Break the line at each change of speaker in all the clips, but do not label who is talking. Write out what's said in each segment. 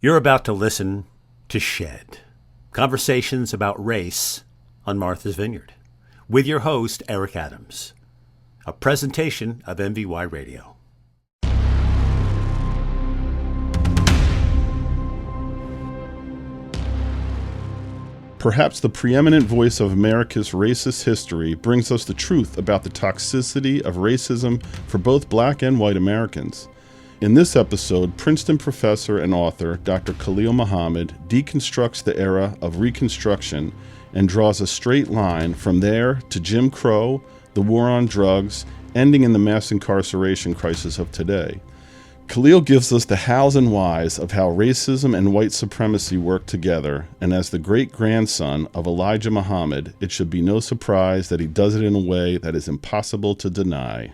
You're about to listen to Shed, conversations about race on Martha's Vineyard, with your host, Eric Adams, a presentation of MVY Radio.
Perhaps the preeminent voice of America's racist history brings us the truth about the toxicity of racism for both black and white Americans. In this episode, Princeton professor and author Dr. Khalil Muhammad deconstructs the era of Reconstruction and draws a straight line from there to Jim Crow, the war on drugs, ending in the mass incarceration crisis of today. Khalil gives us the hows and whys of how racism and white supremacy work together, and as the great-grandson of Elijah Muhammad, it should be no surprise that he does it in a way that is impossible to deny.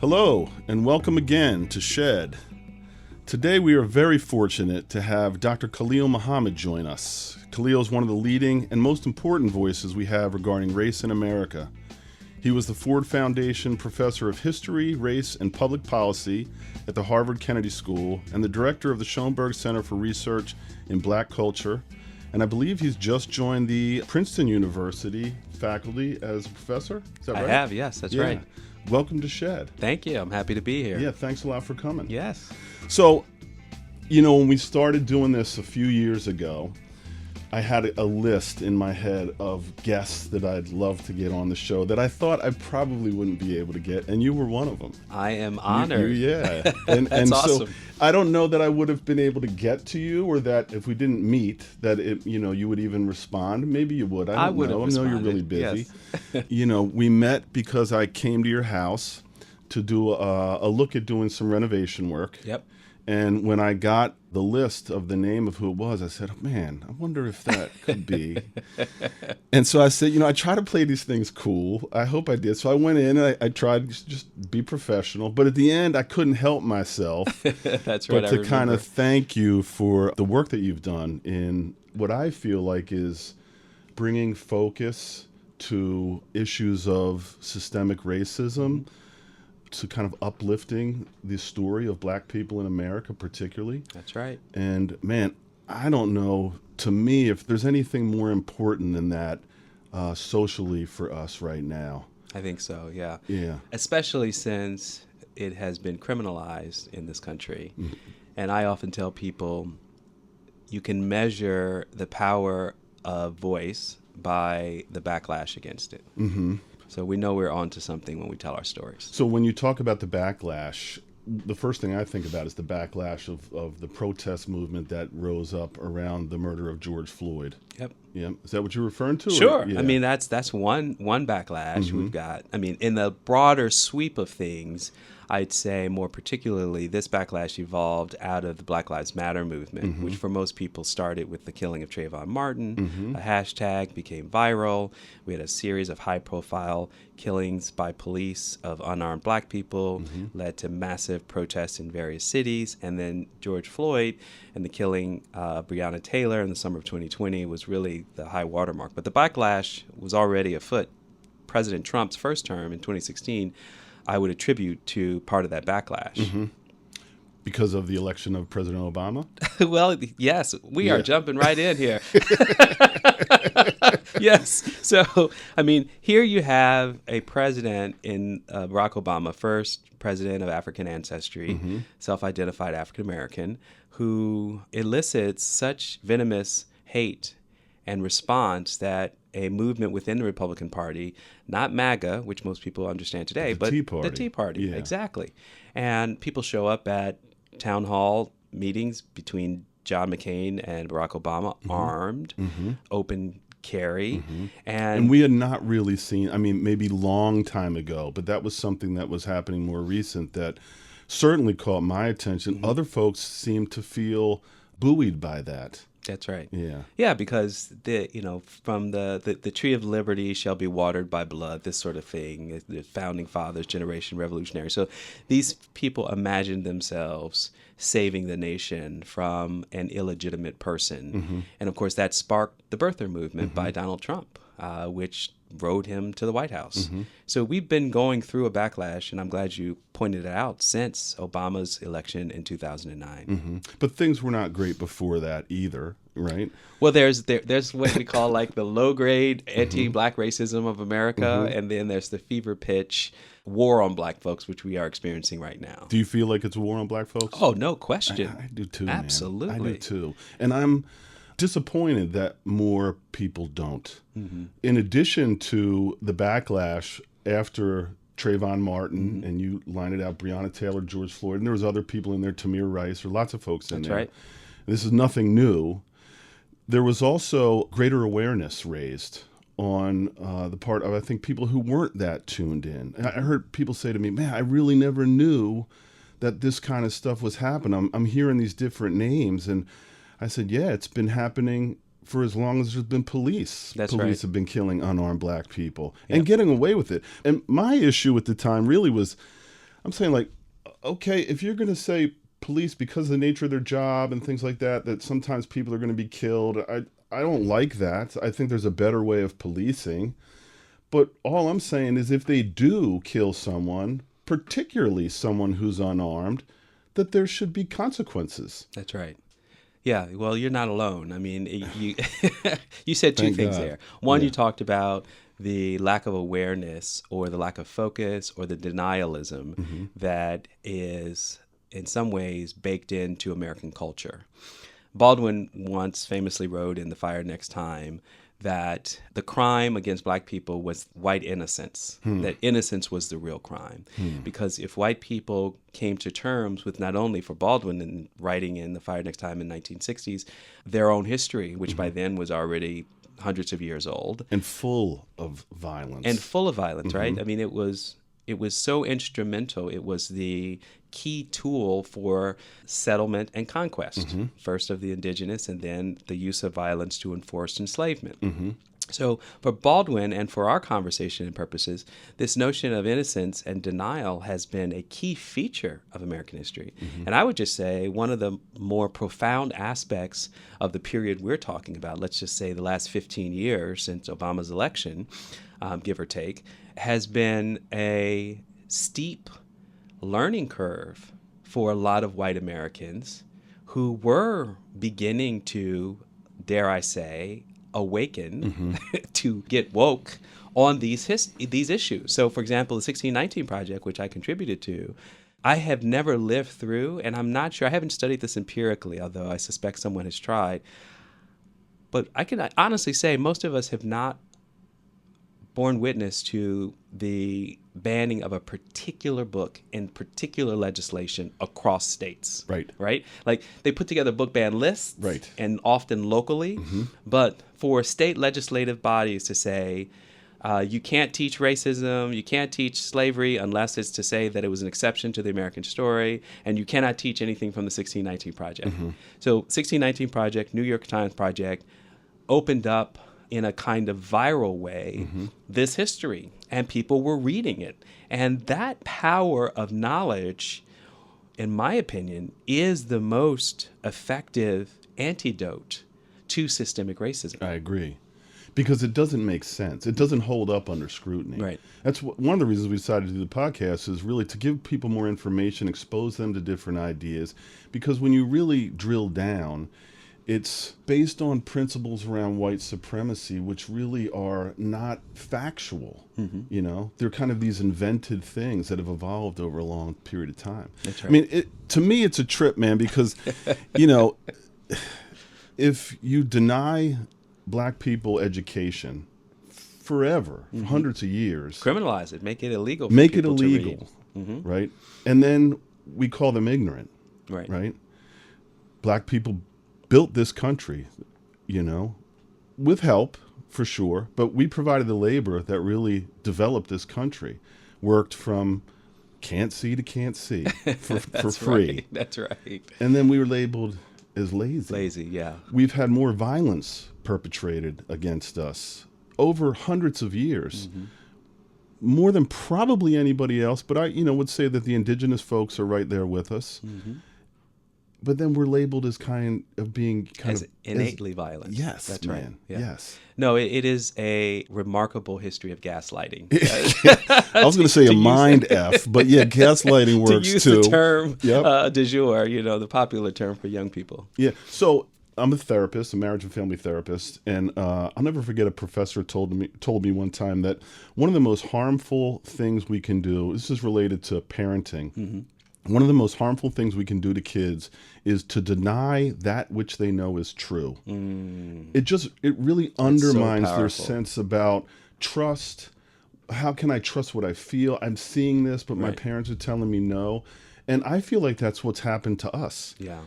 Hello, and welcome again to Shed. Today we are very fortunate to have Dr. Khalil Muhammad join us. Khalil is one of the leading and most important voices we have regarding race in America. He was the Ford Foundation Professor of History, Race, and Public Policy at the Harvard Kennedy School and the Director of the Schoenberg Center for Research in Black Culture. And I believe he's just joined the Princeton University faculty as a professor. Is that right?
I have, yes, that's right.
Welcome to Shed.
Thank you. I'm happy to be here.
Yeah, thanks a lot for coming.
Yes.
So, when we started doing this a few years ago, I had a list in my head of guests that I'd love to get on the show that I thought I probably wouldn't be able to get, and you were one of them.
I am honored.
Yeah. And
That's awesome.
So I don't know that I would have been able to get to you, or that if we didn't meet, that you would even respond. Maybe you would. I
would
know.
have responded.
I know you're really busy.
Yes.
We met because I came to your house to do a look at doing some renovation work.
Yep.
And when I got the list of the name of who it was, I said, oh, man, I wonder if that could be. And so I said, I try to play these things cool. I hope I did. So I went in and I tried to just be professional. But at the end, I couldn't help myself.
That's right.
But to kind of thank you for the work that you've done in what I feel like is bringing focus to issues of systemic racism, to kind of uplifting the story of black people in America particularly.
That's right.
And man, I don't know, to me, if there's anything more important than that socially for us right now.
I think so, yeah.
Yeah.
Especially since it has been criminalized in this country. Mm-hmm. And I often tell people, you can measure the power of voice by the backlash against it. Mm-hmm. So we know we're onto something when we tell our stories.
So when you talk about the backlash, the first thing I think about is the backlash of the protest movement that rose up around the murder of George Floyd.
Yep.
Yeah. Is that what you're referring to?
Sure.
Yeah.
I mean, that's one backlash we've got. I mean, in the broader sweep of things, I'd say more particularly this backlash evolved out of the Black Lives Matter movement, which for most people started with the killing of Trayvon Martin. A hashtag became viral. We had a series of high-profile killings by police of unarmed black people, led to massive protests in various cities. And then George Floyd and the killing of Breonna Taylor in the summer of 2020 was really the high watermark. But the backlash was already afoot. President Trump's first term in 2016 I would attribute to part of that backlash. Mm-hmm.
Because of the election of President Obama?
Well, yes, we are jumping right in here. Yes. So, I mean, here you have a president in Barack Obama, first president of African ancestry, self-identified African American, who elicits such venomous hate and response that a movement within the Republican Party, not MAGA, which most people understand today, but the Tea Party, exactly. And people show up at town hall meetings between John McCain and Barack Obama, armed, open carry. And
we had not really seen, I mean, maybe long time ago, but that was something that was happening more recent that certainly caught my attention. Other folks seemed to feel buoyed by that.
That's right.
Yeah.
Yeah, because from the tree of liberty shall be watered by blood, this sort of thing, the founding fathers, generation revolutionary. So these people imagined themselves saving the nation from an illegitimate person. And of course, that sparked the birther movement by Donald Trump, which rode him to the White House. So we've been going through a backlash, and I'm glad you pointed it out, since Obama's election in 2009.
But things were not great before that either, right?
Well, there's what we call like the low-grade anti-black racism of America, and then there's the fever pitch war on black folks, which we are experiencing right now.
Do you feel like it's a war on black folks?
Oh, no question.
I do too,
Absolutely.
man. I do too. And I'm disappointed that more people don't. In addition to the backlash after Trayvon Martin, and you lined it out, Breonna Taylor, George Floyd, and there was other people in there, Tamir Rice, there were lots of folks in there.
That's right.
This is nothing new. There was also greater awareness raised on the part of, I think, people who weren't that tuned in. And I heard people say to me, man, I really never knew that this kind of stuff was happening. I'm hearing these different names. And I said, yeah, it's been happening for as long as there's been police.
That's
police
right.
have been killing unarmed black people and getting away with it. And my issue at the time really was, I'm saying, like, okay, if you're going to say police, because of the nature of their job and things like that, that sometimes people are going to be killed, I don't like that. I think there's a better way of policing. But all I'm saying is, if they do kill someone, particularly someone who's unarmed, that there should be consequences.
That's right. Yeah, well, you're not alone. I mean, you you said two
Thank
things
God.
there. One,
Yeah.
you talked about the lack of awareness or the lack of focus or the denialism that is in some ways baked into American culture. Baldwin once famously wrote in The Fire Next Time that the crime against black people was white innocence, that innocence was the real crime. Because if white people came to terms with, not only for Baldwin in writing in The Fire Next Time in 1960s, their own history, which by then was already hundreds of years old.
And full of violence.
And full of violence, right? I mean, it was so instrumental. It was the key tool for settlement and conquest, first of the indigenous and then the use of violence to enforce enslavement. So for Baldwin and for our conversation and purposes, this notion of innocence and denial has been a key feature of American history. And I would just say one of the more profound aspects of the period we're talking about, let's just say the last 15 years since Obama's election, give or take, has been a steep learning curve for a lot of white Americans who were beginning to, dare I say, awaken to get woke on these issues. So, for example, the 1619 Project, which I contributed to, I have never lived through, and I'm not sure, I haven't studied this empirically, although I suspect someone has tried, but I can honestly say most of us have not borne witness to the banning of a particular book in particular legislation across states. Right? Like, they put together book ban lists,
Right.
and often locally, but for state legislative bodies to say, you can't teach racism, you can't teach slavery unless it's to say that it was an exception to the American story, and you cannot teach anything from the 1619 Project. So 1619 Project, New York Times Project, opened up in a kind of viral way this history, and people were reading it. And that power of knowledge, in my opinion, is the most effective antidote to systemic racism.
I agree. Because it doesn't make sense. It doesn't hold up under scrutiny.
Right.
That's one of the reasons we decided to do the podcast, is really to give people more information, expose them to different ideas. Because when you really drill down, it's based on principles around white supremacy, which really are not factual. You know, they're kind of these invented things that have evolved over a long period of time.
That's right.
I mean, to me, it's a trip, man, because, you know, if you deny black people education forever, for hundreds of years,
Criminalize it, make it illegal for
make it
people to read.
illegal, right? And then we call them ignorant,
Right.
right? Black people built this country, you know, with help, for sure, but we provided the labor that really developed this country, worked from can't see to can't see for free.
Right. That's right.
And then we were labeled as lazy.
Lazy, yeah.
We've had more violence perpetrated against us over hundreds of years, more than probably anybody else. But I, would say that the indigenous folks are right there with us. But then we're labeled as kind of
innately violent.
Yes,
that's
man.
right. Yeah.
Yes.
No, it is a remarkable history of gaslighting.
I was going to say a mind F, but yeah, gaslighting works
to use
too.
the term
Yep.
du jour, the popular term for young people.
Yeah. So I'm a therapist, a marriage and family therapist, and I'll never forget a professor told me one time that one of the most harmful things we can do, this is related to parenting, one of the most harmful things we can do to kids is to deny that which they know is true. It really undermines their sense about trust. How can I trust what I feel? I'm seeing this, but my parents are telling me no. And I feel like that's what's happened to us.
Yeah.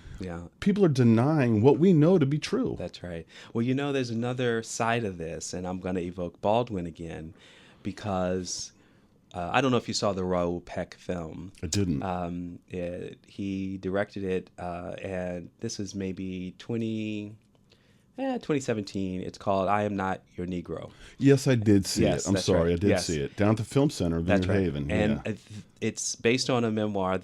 People are denying what we know to be true.
That's right. Well, there's another side of this, and I'm going to evoke Baldwin again, because I don't know if you saw the Raoul Peck film.
I didn't.
He directed it, and this is maybe 2017. It's called I Am Not Your Negro.
Yes, I did see it. I'm sorry,
right.
I did see it. Down at the Film Center, Vineyard Haven.
And it's based on a memoir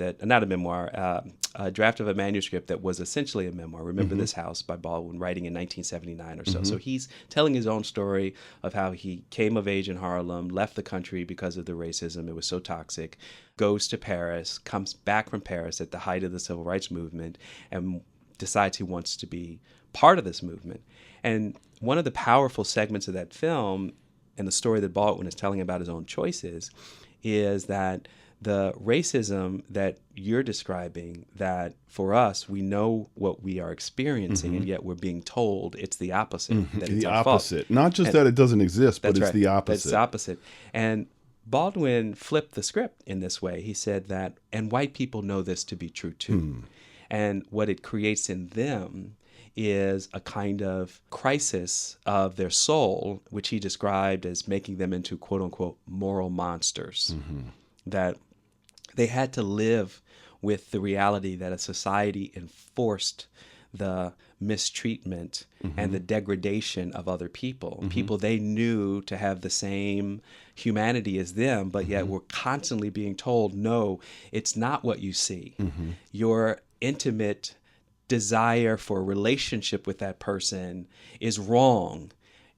a draft of a manuscript that was essentially a memoir. Remember This House by Baldwin, writing in 1979 or so. So he's telling his own story of how he came of age in Harlem, left the country because of the racism. It was so toxic, goes to Paris, comes back from Paris at the height of the civil rights movement, and decides he wants to be part of this movement. And one of the powerful segments of that film, and the story that Baldwin is telling about his own choices, is that the racism that you're describing, that for us, we know what we are experiencing, and yet we're being told it's the opposite. That it's
the
our
opposite.
fault.
Not just that it doesn't exist, but it's the opposite.
It's the opposite. And Baldwin flipped the script in this way. He said that, and white people know this to be true too. And what it creates in them is a kind of crisis of their soul, which he described as making them into quote unquote moral monsters. That they had to live with the reality that a society enforced the mistreatment and the degradation of other people, people they knew to have the same humanity as them, but yet were constantly being told, no, it's not what you see. Your intimate desire for a relationship with that person is wrong.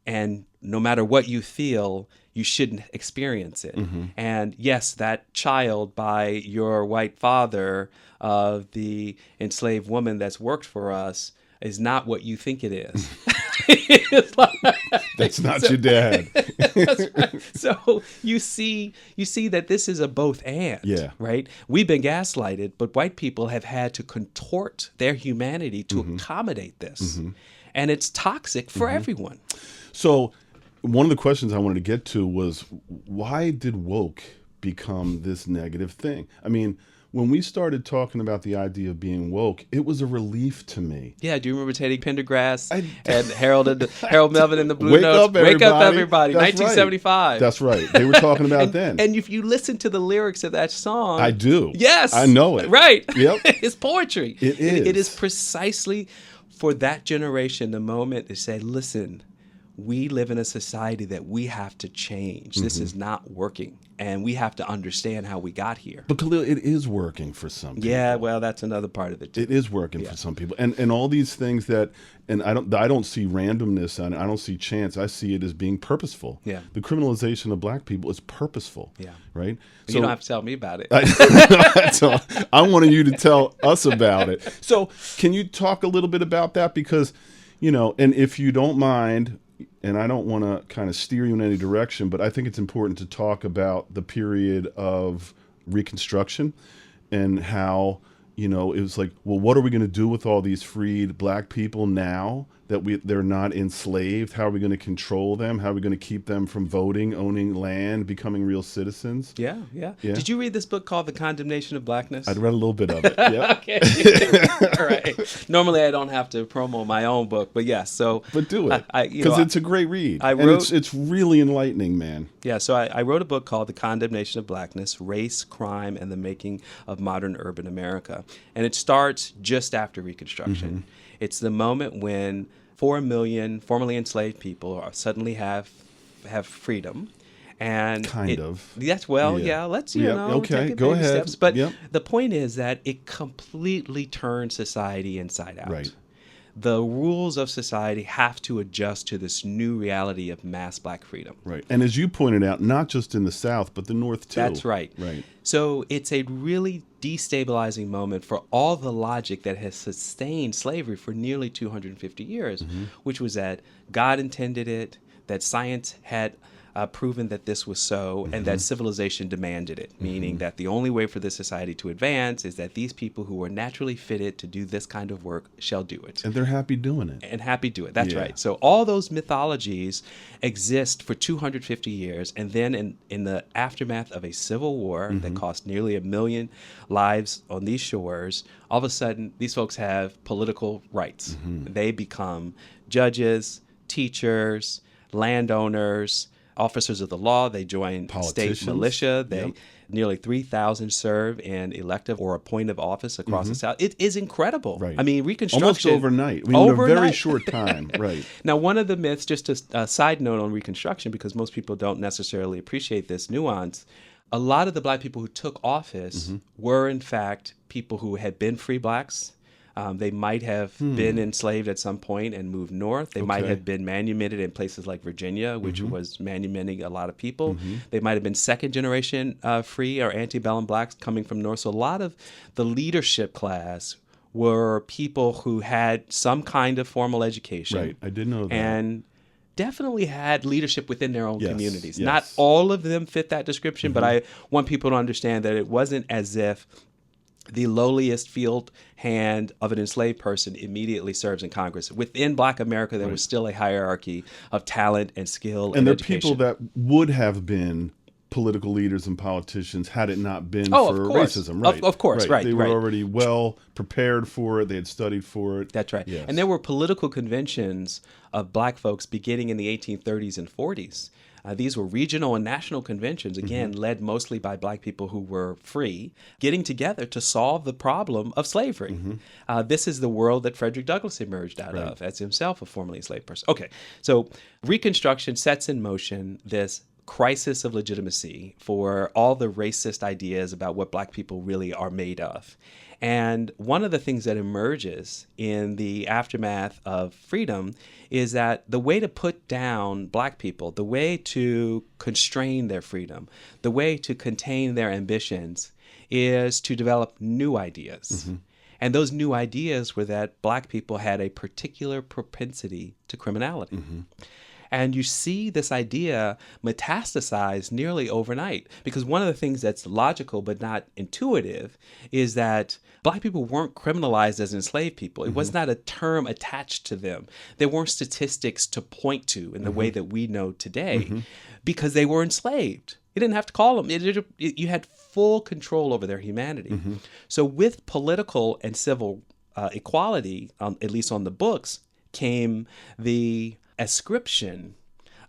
And no matter what you feel, you shouldn't experience it. And yes, that child by your white father of the enslaved woman that's worked for us is not what you think it is.
That's not your dad.
That's right. So you see that this is a both and, right? We've been gaslighted, but white people have had to contort their humanity to accommodate this. And it's toxic for everyone.
So one of the questions I wanted to get to was, why did woke become this negative thing? I mean, when we started talking about the idea of being woke, it was a relief to me.
Yeah, do you remember Teddy Pendergrass and Harold Melvin and the Blue
Wake
Notes?
Up, Everybody.
Wake up, everybody!
That's
1975.
Right. That's right. They were talking about then.
And if you listen to the lyrics of that song,
I do.
Yes,
I know it.
Right.
Yep.
It's poetry.
It is.
It is precisely for that generation the moment they say, "Listen, we live in a society that we have to change. This is not working, and we have to understand how we got here."
But Khalil, it is working for some people.
Yeah, well, that's another part of it too.
It is working for some people, and all these things that, and I don't see randomness and I don't see chance. I see it as being purposeful.
Yeah.
The criminalization of black people is purposeful.
Yeah.
Right.
You don't have to tell me about it.
I wanted you to tell us about it. So can you talk a little bit about that? Because, and if you don't mind, and I don't want to kind of steer you in any direction, but I think it's important to talk about the period of Reconstruction and how, it was like, well, what are we going to do with all these freed black people now that they're not enslaved? How are we going to control them? How are we going to keep them from voting, owning land, becoming real citizens?
Yeah. Did you read this book called The Condemnation of Blackness?
I'd read a little bit of it. Yeah.
Okay. All right. Normally, I don't have to promo my own book, but yes. So,
but do it because it's a great read. It's really enlightening, man.
Yeah. So I wrote a book called The Condemnation of Blackness: Race, Crime, and the Making of Modern Urban America, and it starts just after Reconstruction. It's the moment when 4 million formerly enslaved people suddenly have freedom. And
Kind of.
Yes, well,
Yeah.
let's,
Okay,
take it
go
baby
ahead.
steps. But
Yep.
the point is that it completely turned society inside out.
Right.
The rules of society have to adjust to this new reality of mass black freedom.
Right. And as you pointed out, not just in the South, but the North too.
That's right.
Right.
So it's a really destabilizing moment for all the logic that has sustained slavery for nearly 250 years, which was that God intended it, that science had proven that this was so, and that civilization demanded it, meaning that the only way for this society to advance is that these people who are naturally fitted to do this kind of work shall do it.
And they're happy doing it.
And happy to do it. That's
Yeah.
right. So all those mythologies exist for 250 years. And then in the aftermath of a civil war that cost nearly 1 million lives on these shores, all of a sudden, these folks have political rights. They become judges, teachers, landowners, officers of the law. They join state
Politicians.
militia. They
Yep.
Nearly 3,000 serve in elective or appointive office across the South. It is incredible.
Right.
I mean, Reconstruction.
Almost overnight. I mean, in a very
Overnight.
short time. Right.
Now, one of the myths, just a side note on Reconstruction, because most people don't necessarily appreciate this nuance, a lot of the black people who took office were, in fact, people who had been free blacks. They might have been enslaved at some point and moved north. They might
Okay.
have been manumitted in places like Virginia, which was manumitting a lot of people. They might have been second generation free or antebellum blacks coming from north. So a lot of the leadership class were people who had some kind of formal education.
Right. I did know that.
And definitely had leadership within their own
Yes,
communities.
yes.
Not all of them fit that description, but I want people to understand that it wasn't as if the lowliest field hand of an enslaved person immediately serves in Congress. Within Black America, there was still a hierarchy of talent and skill
And there are
education.
people that would have been political leaders and politicians had it not been
Oh,
for
of course.
racism. Right.
Of course, right,
They were
right.
already well prepared for it. They had studied for it.
That's right.
Yes.
And there were political conventions of black folks beginning in the 1830s and 40s. These were regional and national conventions, again, led mostly by black people who were free, getting together to solve the problem of slavery. This is the world that Frederick Douglass emerged out of as himself a formerly enslaved person. Okay, so Reconstruction sets in motion this crisis of legitimacy for all the racist ideas about what black people really are made of. And one of the things that emerges in the aftermath of freedom is that the way to put down black people, the way to constrain their freedom, the way to contain their ambitions is to develop new ideas. And those new ideas were that black people had a particular propensity to criminality. And you see this idea metastasize nearly overnight, because one of the things that's logical but not intuitive is that black people weren't criminalized as enslaved people. It was not a term attached to them. There weren't statistics to point to in the way that we know today because they were enslaved. You didn't have to call them. You had full control over their humanity. So with political and civil equality, at least on the books, came the ascription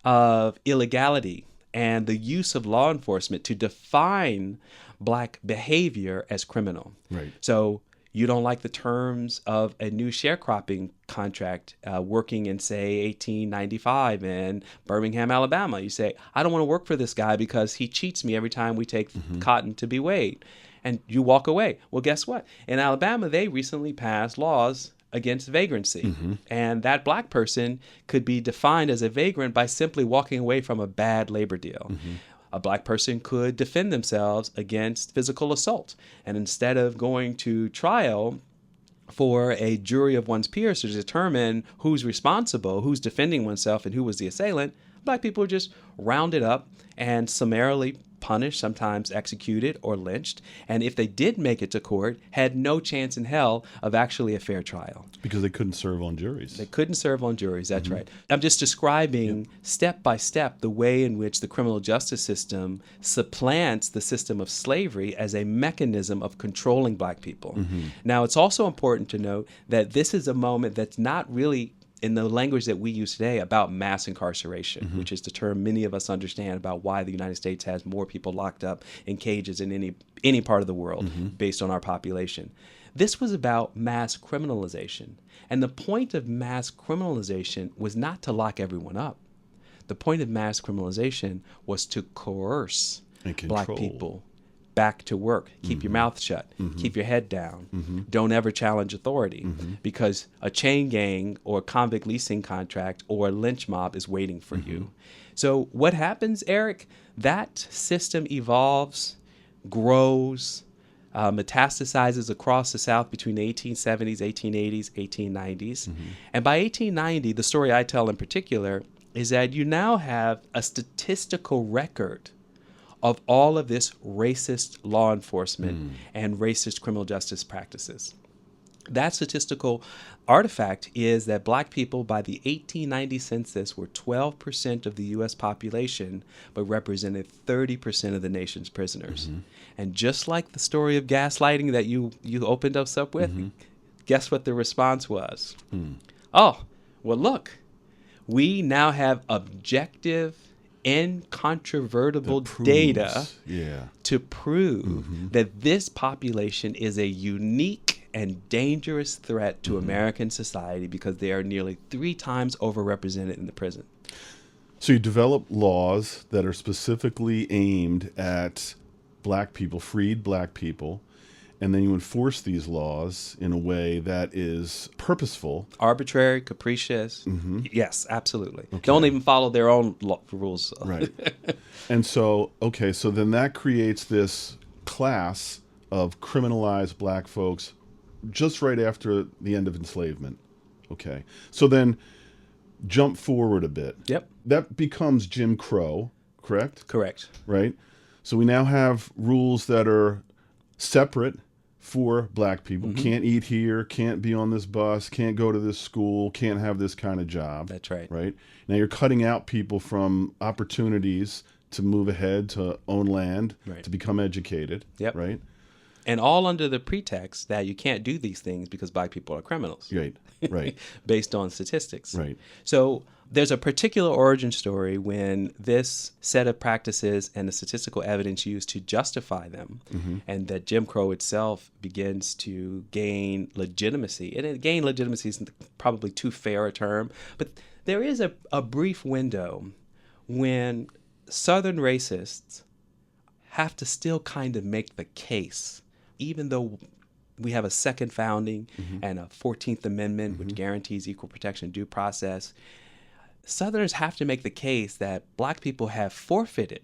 of illegality and the use of law enforcement to define black behavior as criminal.
Right.
So you don't like the terms of a new sharecropping contract working in, say, 1895 in Birmingham, Alabama. You say, I don't want to work for this guy because he cheats me every time we take cotton to be weighed. And you walk away. Well, guess what? In Alabama, they recently passed laws against vagrancy. And that black person could be defined as a vagrant by simply walking away from a bad labor deal. A black person could defend themselves against physical assault. And instead of going to trial for a jury of one's peers to determine who's responsible, who's defending oneself, and who was the assailant, black people were just rounded up and summarily punished, sometimes executed or lynched, and if they did make it to court, had no chance in hell of actually a fair trial.
Because they couldn't serve on juries.
They couldn't serve on juries, that's right. I'm just describing step by step the way in which the criminal justice system supplants the system of slavery as a mechanism of controlling black people. Now, it's also important to note that this is a moment that's not really in the language that we use today, about mass incarceration, which is the term many of us understand about why the United States has more people locked up in cages in any part of the world based on our population. This was about mass criminalization. And the point of mass criminalization was not to lock everyone up. The point of mass criminalization was to coerce Black people back to work. Keep your mouth shut. Keep your head down. Don't ever challenge authority because a chain gang or a convict leasing contract or a lynch mob is waiting for you. So what happens, Eric? That system evolves, grows, metastasizes across the South between the 1870s, 1880s, 1890s. And by 1890, the story I tell in particular is that you now have a statistical record of all of this racist law enforcement and racist criminal justice practices. That statistical artifact is that Black people by the 1890 census were 12% of the U.S. population, but represented 30% of the nation's prisoners. And just like the story of gaslighting that you opened us up with, guess what the response was? Oh, well, look, we now have objective, incontrovertible data to prove that this population is a unique and dangerous threat to American society because they are nearly 3 times overrepresented in the prison.
So you develop laws that are specifically aimed at Black people, freed Black people, and then you enforce these laws in a way that is purposeful.
Arbitrary, capricious. Yes, absolutely. Don't even follow their own rules.
Right. And so, so then that creates this class of criminalized Black folks just right after the end of enslavement. Okay. So then jump forward a bit.
Yep.
That becomes Jim Crow, correct?
Correct.
Right? So we now have rules that are separate for Black people. Can't eat here, can't be on this bus, can't go to this school, can't have this kind of job.
That's right.
Right? Now you're cutting out people from opportunities to move ahead, to own land, to become educated. Right?
And all under the pretext that you can't do these things because Black people are criminals.
Right.
Based on statistics.
Right.
So there's a particular origin story when this set of practices and the statistical evidence used to justify them, and that Jim Crow itself begins to gain legitimacy. And gain legitimacy is probably too fair a term, but there is a brief window when Southern racists have to still kind of make the case, even though we have a second founding and a 14th Amendment, which guarantees equal protection due process. Southerners have to make the case that Black people have forfeited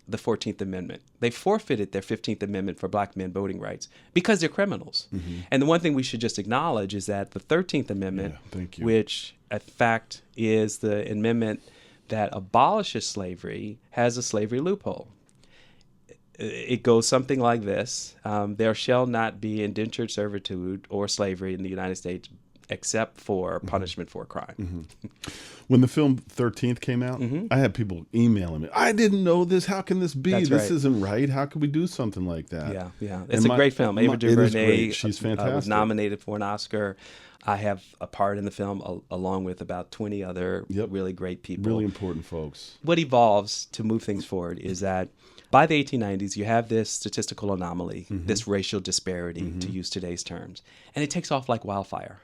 the 14th Amendment. They forfeited their 15th Amendment for Black men voting rights because they're criminals. And the one thing we should just acknowledge is that the 13th Amendment, which in fact is the amendment that abolishes slavery, has a slavery loophole. It goes something like this. There shall not be indentured servitude or slavery in the United States except for punishment for a crime.
When the film 13th came out, I had people emailing me, I didn't know this. How can this be? This isn't right. How could we do something like that?
Yeah. It's a great film. Ava DuVernay
She's fantastic.
Was nominated for an Oscar. I have a part in the film along with about 20 other really great people.
Really important folks.
What evolves to move things forward is that by the 1890s, you have this statistical anomaly, this racial disparity, to use today's terms, and it takes off like wildfire.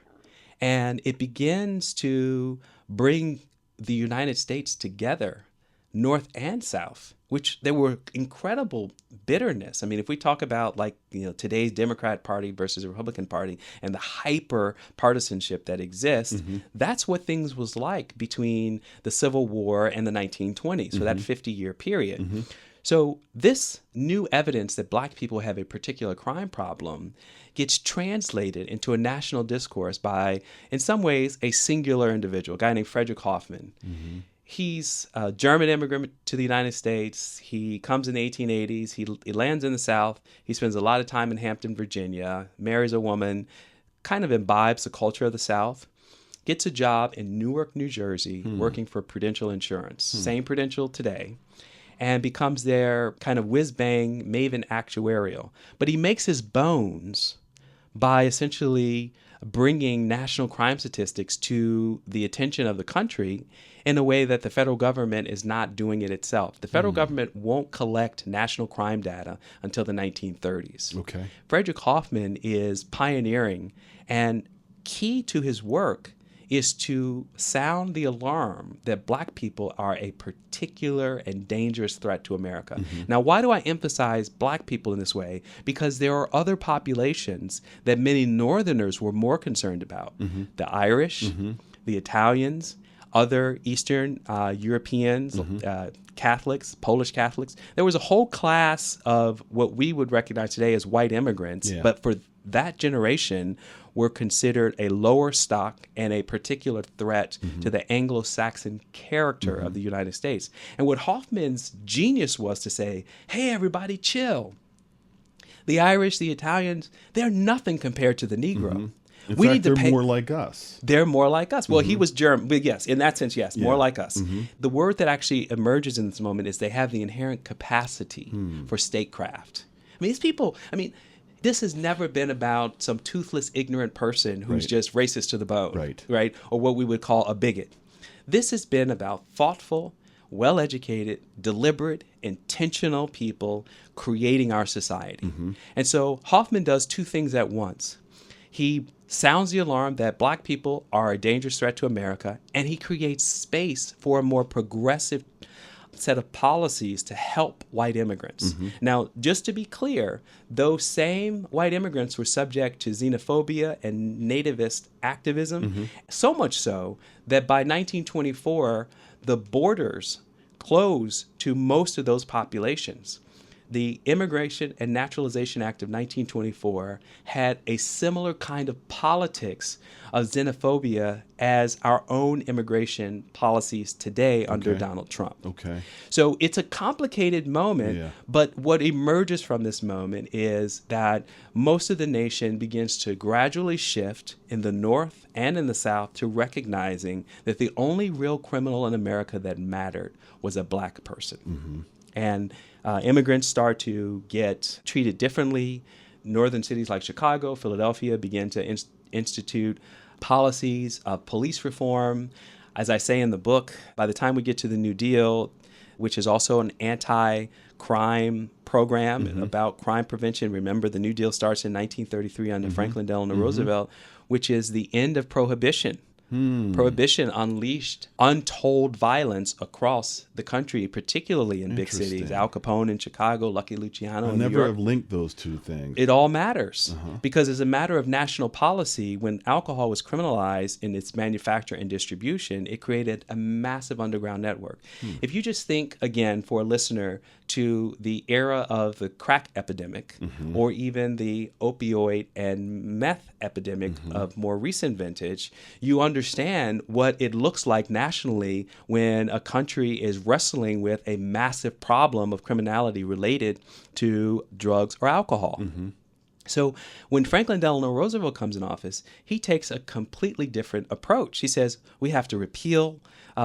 And it begins to bring the United States together, North and South, which there were incredible bitterness. I mean, if we talk about today's Democrat Party versus the Republican Party and the hyper partisanship that exists, that's what things was like between the Civil War and the 1920s, so that 50-year period. So this new evidence that Black people have a particular crime problem gets translated into a national discourse by, in some ways, a singular individual, a guy named Frederick Hoffman. He's a German immigrant to the United States. He comes in the 1880s. He lands in the South. He spends a lot of time in Hampton, Virginia, marries a woman, kind of imbibes the culture of the South, gets a job in Newark, New Jersey, working for Prudential Insurance, same Prudential today, and becomes their kind of whiz-bang maven actuarial. But he makes his bones by essentially bringing national crime statistics to the attention of the country in a way that the federal government is not doing it itself. The federal government won't collect national crime data until the 1930s.
Okay.
Frederick Hoffman is pioneering, and key to his work is to sound the alarm that Black people are a particular and dangerous threat to America. Now, why do I emphasize Black people in this way? Because there are other populations that many Northerners were more concerned about. The Irish, the Italians, other Eastern Europeans, Catholics, Polish Catholics. There was a whole class of what we would recognize today as white immigrants, but for that generation were considered a lower stock and a particular threat to the Anglo-Saxon character of the United States. And what Hoffman's genius was to say, hey, everybody, chill. The Irish, the Italians, they're nothing compared to the Negro.
In fact, they're more like us.
They're more like us. Well, he was German, but yes, in that sense, yes, more like us. The word that actually emerges in this moment is they have the inherent capacity for statecraft. I mean, these people, this has never been about some toothless, ignorant person who's just racist to the bone, right? Or what we would call a bigot. This has been about thoughtful, well-educated, deliberate, intentional people creating our society. And so Hoffman does two things at once. He sounds the alarm that Black people are a dangerous threat to America, and he creates space for a more progressive set of policies to help white immigrants. Now, just to be clear, those same white immigrants were subject to xenophobia and nativist activism, so much so that by 1924, the borders closed to most of those populations. The Immigration and Naturalization Act of 1924 had a similar kind of politics of xenophobia as our own immigration policies today under Donald Trump. So it's a complicated moment, but what emerges from this moment is that most of the nation begins to gradually shift in the North and in the South to recognizing that the only real criminal in America that mattered was a Black person. And immigrants start to get treated differently. Northern cities like Chicago, Philadelphia begin to institute policies of police reform. As I say in the book, by the time we get to the New Deal, which is also an anti-crime program about crime prevention. Remember, the New Deal starts in 1933 under Franklin Delano Roosevelt, which is the end of prohibition. Prohibition unleashed untold violence across the country, particularly in big cities. Al Capone in Chicago, Lucky Luciano in New York.
I never have linked those two things.
It all matters because as a matter of national policy, when alcohol was criminalized in its manufacture and distribution, it created a massive underground network. If you just think, again, for a listener, to the era of the crack epidemic or even the opioid and meth epidemic of more recent vintage, you understand what it looks like nationally when a country is wrestling with a massive problem of criminality related to drugs or alcohol. So when Franklin Delano Roosevelt comes in office, he takes a completely different approach. He says, we have to repeal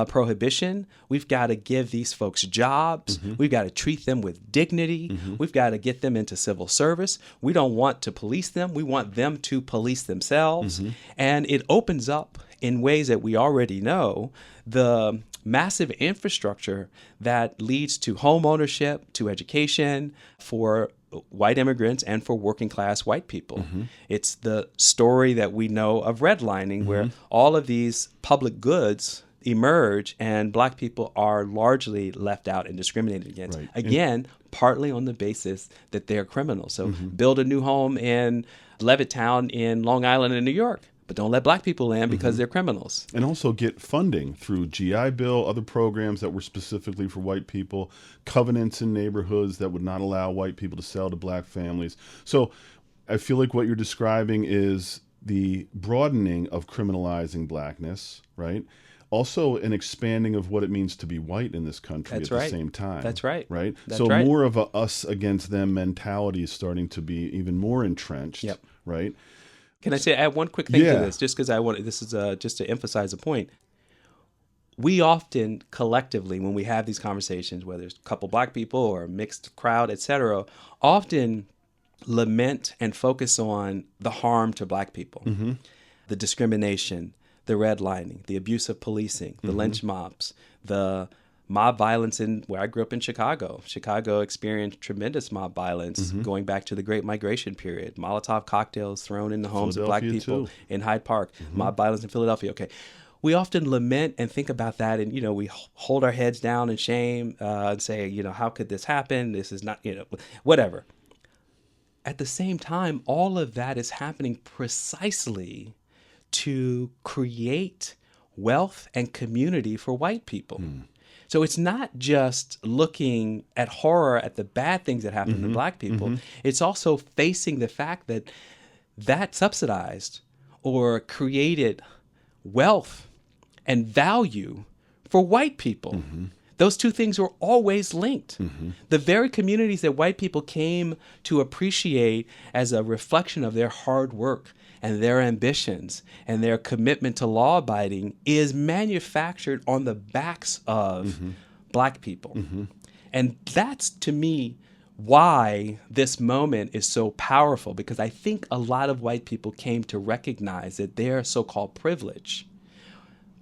prohibition. We've got to give these folks jobs. We've got to treat them with dignity. We've got to get them into civil service. We don't want to police them. We want them to police themselves. And it opens up in ways that we already know the massive infrastructure that leads to home ownership, to education for white immigrants and for working class white people. It's the story that we know of redlining, where all of these public goods emerge and Black people are largely left out and discriminated against. Again, partly on the basis that they're criminals. So build a new home in Levittown in Long Island in New York, but don't let Black people in because they're criminals.
And also get funding through GI Bill, other programs that were specifically for white people, covenants in neighborhoods that would not allow white people to sell to Black families. So I feel like what you're describing is the broadening of criminalizing Blackness, right? Also an expanding of what it means to be white in this country at the same time.
That's right.
Right?
That's
so
right.
more of a us against them mentality is starting to be even more entrenched, right?
Can I add one quick thing to this, just because this is just to emphasize a point. We often collectively, when we have these conversations, whether it's a couple Black people or a mixed crowd, et cetera, often lament and focus on the harm to Black people. the discrimination, the redlining, the abuse of policing, the lynch mobs, the mob violence in where I grew up in Chicago. Chicago experienced tremendous mob violence going back to the Great Migration period. Molotov cocktails thrown in the homes of black people in Hyde Park. Mob violence in Philadelphia. Okay. We often lament and think about that, and, we hold our heads down in shame and say, how could this happen? This is not, whatever. At the same time, all of that is happening precisely to create wealth and community for white people. So it's not just looking at horror at the bad things that happen to black people. It's also facing the fact that subsidized or created wealth and value for white people. Those two things were always linked. The very communities that white people came to appreciate as a reflection of their hard work and their ambitions and their commitment to law abiding is manufactured on the backs of black people. And that's, to me, why this moment is so powerful, because I think a lot of white people came to recognize that their so-called privilege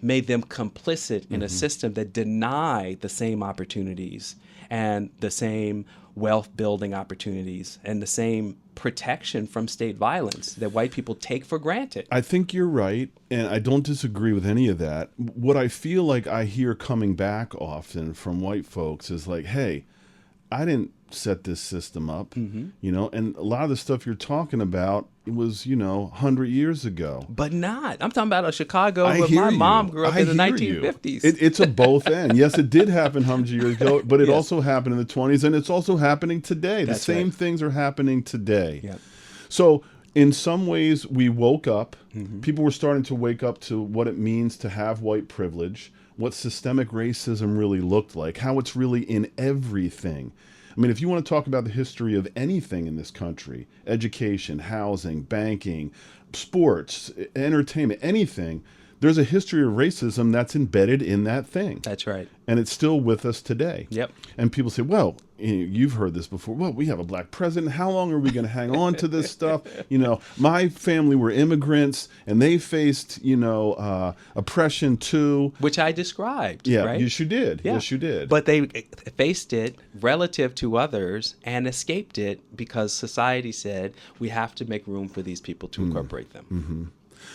made them complicit in a system that denied the same opportunities and the same wealth building opportunities and the same protection from state violence that white people take for granted.
I think you're right, and I don't disagree with any of that. What I feel like I hear coming back often from white folks is like, hey, I didn't set this system up, and a lot of the stuff you're talking about, it was, 100 years ago.
But not. I'm talking about a Chicago where my mom grew up in the 1950s.
It's a both end. Yes, it did happen 100 years ago, but it also happened in the 20s, and it's also happening today. The same things are happening today.
Yep.
So in some ways, we woke up. People were starting to wake up to what it means to have white privilege, what systemic racism really looked like, how it's really in everything. I mean, if you want to talk about the history of anything in this country, education, housing, banking, sports, entertainment, anything, there's a history of racism that's embedded in that thing.
That's right.
And it's still with us today.
Yep.
And people say, well, you've heard this before. Well, we have a black president. How long are we going to hang on to this stuff? My family were immigrants, and they faced, oppression too.
Which I described.
Yeah,
right?
Yes, you did.
Yeah.
Yes, you did.
But they faced it relative to others and escaped it because society said we have to make room for these people to incorporate them.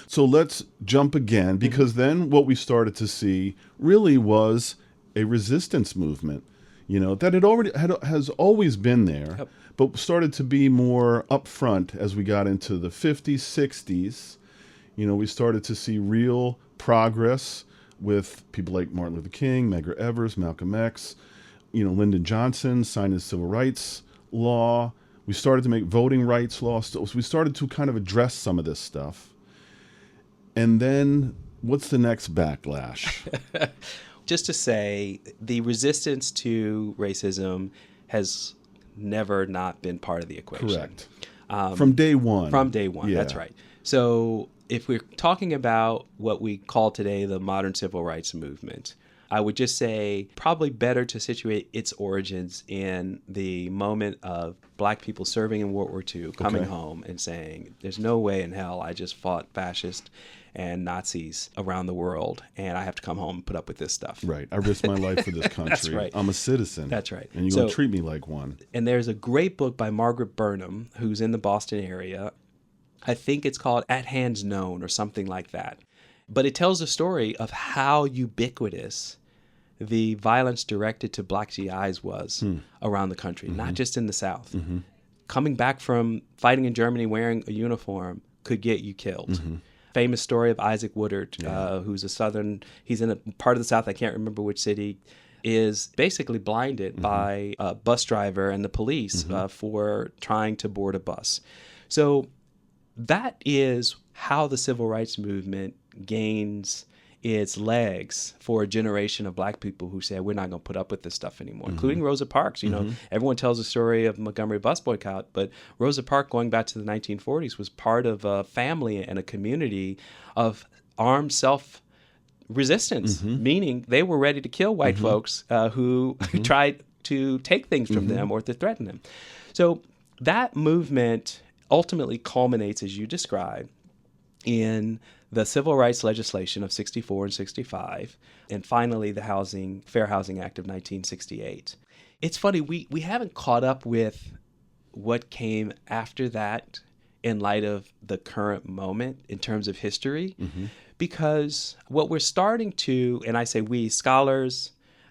So let's jump again, because then what we started to see really was a resistance movement, that has always been there, but started to be more upfront as we got into the 50s, 60s. We started to see real progress with people like Martin Luther King, Medgar Evers, Malcolm X, Lyndon Johnson signed his civil rights law. We started to make voting rights laws. So we started to kind of address some of this stuff. And then what's the next backlash?
Just to say, the resistance to racism has never not been part of the equation.
Correct. From day one.
From day one,
Yeah.
That's right. So if we're talking about what we call today the modern civil rights movement, I would just say probably better to situate its origins in the moment of black people serving in World War II, coming home and saying, there's no way in hell I just fought fascists and Nazis around the world, and I have to come home and put up with this stuff.
Right. I risked my life for this country.
That's right.
I'm a citizen.
That's right.
And you're going to treat me like one.
And there's a great book by Margaret Burnham, who's in the Boston area. I think it's called At Hands Known or something like that. But it tells the story of how ubiquitous the violence directed to black GIs was around the country, not just in the South. Coming back from fighting in Germany wearing a uniform could get you killed. Famous story of Isaac Woodard, who's he's in a part of the South, I can't remember which city, is basically blinded by a bus driver and the police for trying to board a bus. So that is how the civil rights movement gains its legs for a generation of black people who said, we're not going to put up with this stuff anymore, including Rosa Parks. Everyone tells the story of Montgomery bus boycott, but Rosa Parks, going back to the 1940s, was part of a family and a community of armed self-resistance, meaning they were ready to kill white folks who tried to take things from them or to threaten them. So that movement ultimately culminates, as you described, in the civil rights legislation of 64 and 65, and finally the Fair Housing Act of 1968. It's funny, we haven't caught up with what came after that in light of the current moment in terms of history, because what we're starting to, and I say we, scholars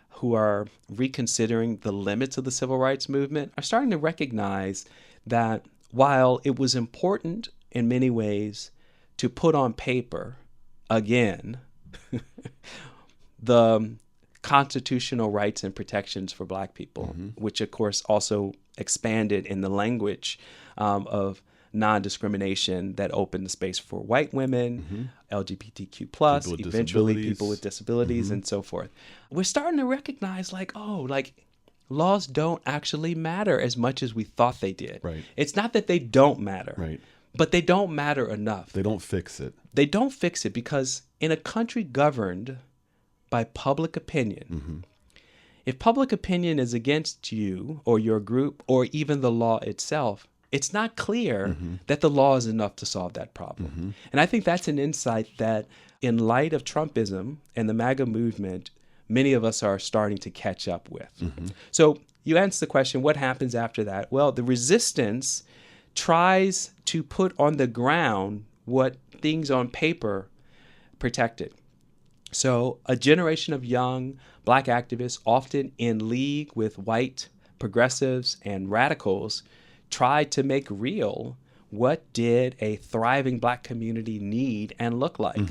who are reconsidering the limits of the civil rights movement are starting to recognize that while it was important in many ways to put on paper, again, the constitutional rights and protections for Black people, which of course also expanded in the language of non-discrimination that opened the space for white women, LGBTQ+, eventually people with disabilities and so forth. We're starting to recognize laws don't actually matter as much as we thought they did.
Right.
It's not that they don't matter,
Right.
but they don't matter enough.
They don't fix it.
They don't fix it because in a country governed by public opinion, if public opinion is against you or your group or even the law itself, it's not clear that the law is enough to solve that problem. And I think that's an insight that in light of Trumpism and the MAGA movement, many of us are starting to catch up with. So you answer the question, what happens after that? Well, the resistance tries to put on the ground what things on paper protected. So a generation of young Black activists, often in league with white progressives and radicals, tried to make real what did a thriving Black community need and look like.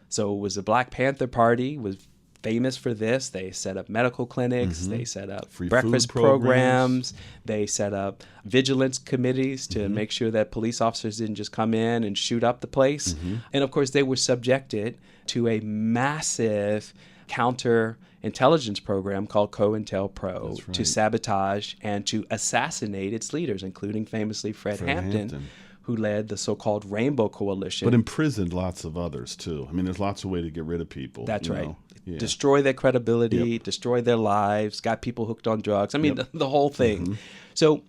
So it was the Black Panther Party was famous for this. They set up medical clinics, they set up
Free
breakfast
food programs.
they set up vigilance committees to make sure that police officers didn't just come in and shoot up the place. And of course, they were subjected to a massive counterintelligence program called COINTELPRO to sabotage and to assassinate its leaders, including famously Fred Hampton, who led the so-called Rainbow Coalition.
But imprisoned lots of others, too. I mean, there's lots of ways to get rid of people.
That's right.
Yeah.
Destroy their credibility, destroy their lives, got people hooked on drugs. I mean, the whole thing. So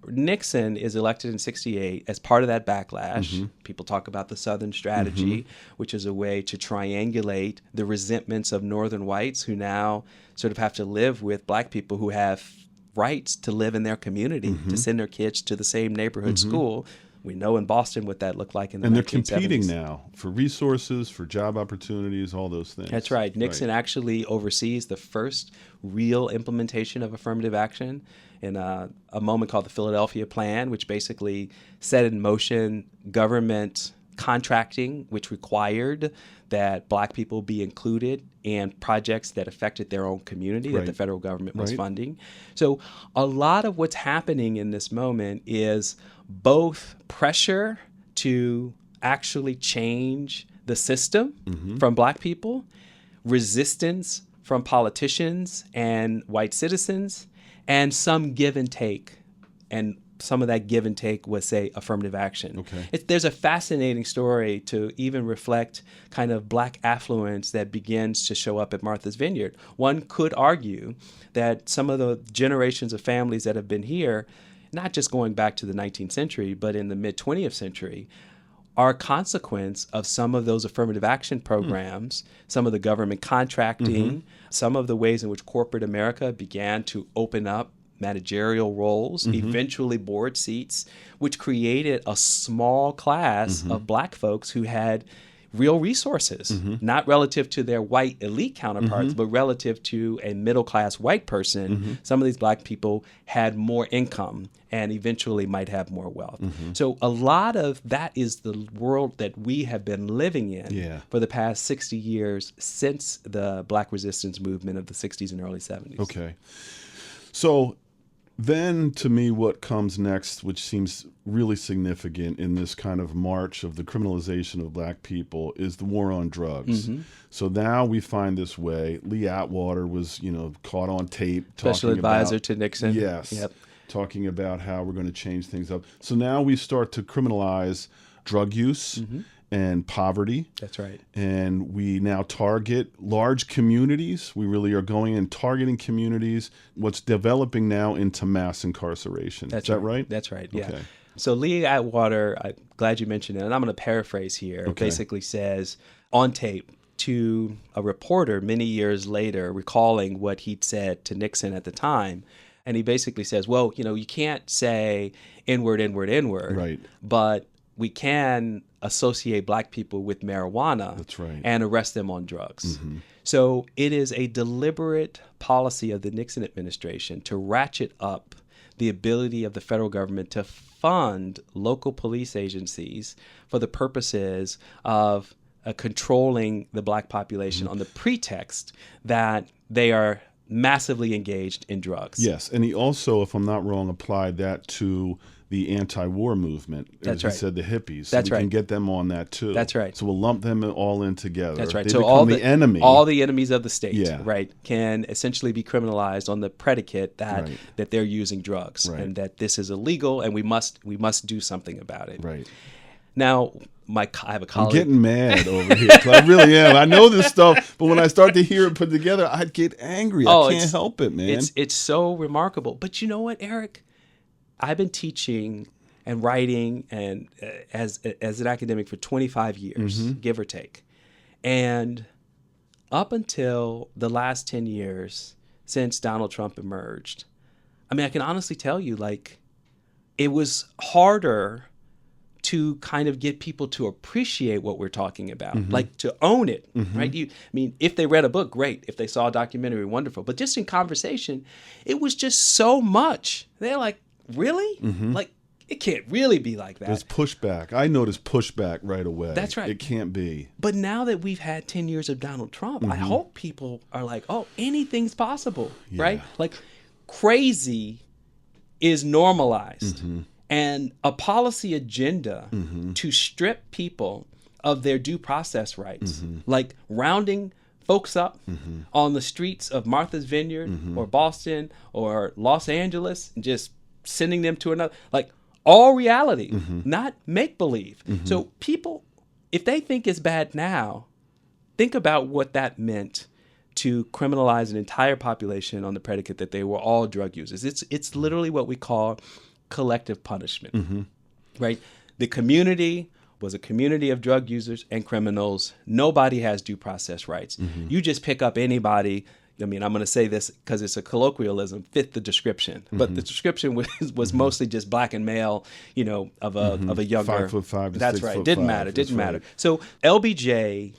Nixon is elected in 68 as part of that backlash. People talk about the Southern strategy, which is a way to triangulate the resentments of Northern whites who now sort of have to live with Black people who have rights to live in their community, to send their kids to the same neighborhood school. We know in Boston what that looked like in the 1970s.
And they're competing now for resources, for job opportunities, all those things.
That's right. Nixon actually oversees the first real implementation of affirmative action in a moment called the Philadelphia Plan, which basically set in motion government contracting, which required that Black people be included in projects that affected their own community that the federal government was funding. So a lot of what's happening in this moment is both pressure to actually change the system from Black people, resistance from politicians and white citizens, and some give and take. And some of that give and take was, say, affirmative action. There's a fascinating story to even reflect kind of Black affluence that begins to show up at Martha's Vineyard. One could argue that some of the generations of families that have been here, not just going back to the 19th century, but in the mid-20th century, are a consequence of some of those affirmative action programs, some of the government contracting, some of the ways in which corporate America began to open up managerial roles, eventually board seats, which created a small class of Black folks who had real resources, not relative to their white elite counterparts, but relative to a middle-class white person. Some of these Black people had more income and eventually might have more wealth. So a lot of that is the world that we have been living in for the past 60 years since the Black resistance movement of the 60s and early 70s.
Okay. So then, to me, what comes next, which seems really significant in this kind of march of the criminalization of Black people, is the war on drugs. So now we find this way. Lee Atwater was, caught on tape.
Special advisor to Nixon.
Yes. Talking about how we're going to change things up. So now we start to criminalize drug use and poverty.
That's right.
And we now target large communities. We really are going and targeting communities. What's developing now into mass incarceration. Is that right?
That's right, yeah.
Okay.
So Lee Atwater, I'm glad you mentioned it, and I'm going to paraphrase here,
Okay.
basically says on tape to a reporter many years later, recalling what he'd said to Nixon at the time. And he basically says, well, you can't say N-word, N-word, N-word,
Right.
but we can associate black people with marijuana.
That's right.
And arrest them on drugs. So it is a deliberate policy of the Nixon administration to ratchet up the ability of the federal government to fund local police agencies for the purposes of controlling the black population on the pretext that they are massively engaged in drugs.
Yes, and he also, if I'm not wrong, applied that to the anti-war movement.
That's
As
right.
He said the hippies. So
That's
we
right.
can get them on that too.
That's right.
So we'll lump them all in together.
That's right.
They
So
become
all
the enemy.
all the enemies of the state,
Yeah.
right, can essentially be criminalized on the predicate that
Right.
that they're using drugs
Right.
and that this is illegal and we must do something about it.
Right.
Now, I have a
I'm
colleague.
getting mad over here. 'Cause I really am. I know this stuff, but when I start to hear it put together, I'd get angry. I can't help it, man.
It's so remarkable. But you know what, Eric? I've been teaching and writing and as an academic for 25 years, give or take. And up until the last 10 years since Donald Trump emerged, I mean, I can honestly tell you, like, it was harder to kind of get people to appreciate what we're talking about, like to own it, right? I mean, if they read a book, great. If they saw a documentary, wonderful. But just in conversation, it was just so much. They're like, really? Like, it can't really be like that.
There's pushback. I noticed pushback right away.
That's right.
It can't be.
But now that we've had 10 years of Donald Trump, I hope people are like, oh, anything's possible, right? Like, crazy is normalized. And a policy agenda to strip people of their due process rights, like rounding folks up on the streets of Martha's Vineyard or Boston or Los Angeles and just sending them to another, like all reality, not make-believe. So people, if they think it's bad now, think about what that meant to criminalize an entire population on the predicate that they were all drug users. It's literally what we call collective punishment, right? The community was a community of drug users and criminals. Nobody has due process rights. You just pick up anybody. I mean, I'm going to say this because it's a colloquialism, fit the description. But the description was mostly just black and male, of a younger.
5'5" to
That's
6'5".
right. Didn't matter.
That's
Didn't matter. So LBJ,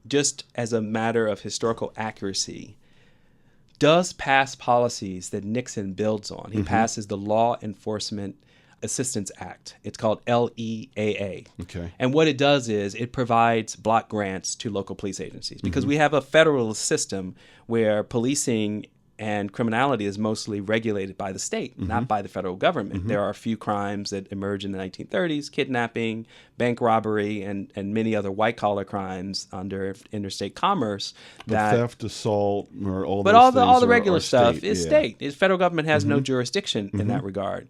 just as a matter of historical accuracy, does pass policies that Nixon builds on. He passes the Law Enforcement Assistance Act. It's called LEAA.
Okay.
And what it does is it provides block grants to local police agencies because we have a federal system where policing and criminality is mostly regulated by the state, not by the federal government. There are a few crimes that emerged in the 1930s, kidnapping, bank robbery, and many other white-collar crimes under interstate commerce.
Theft, assault, or all
But
those
all the
things
regular
are
stuff
state.
is
Yeah.
state. The federal government has no jurisdiction in that regard.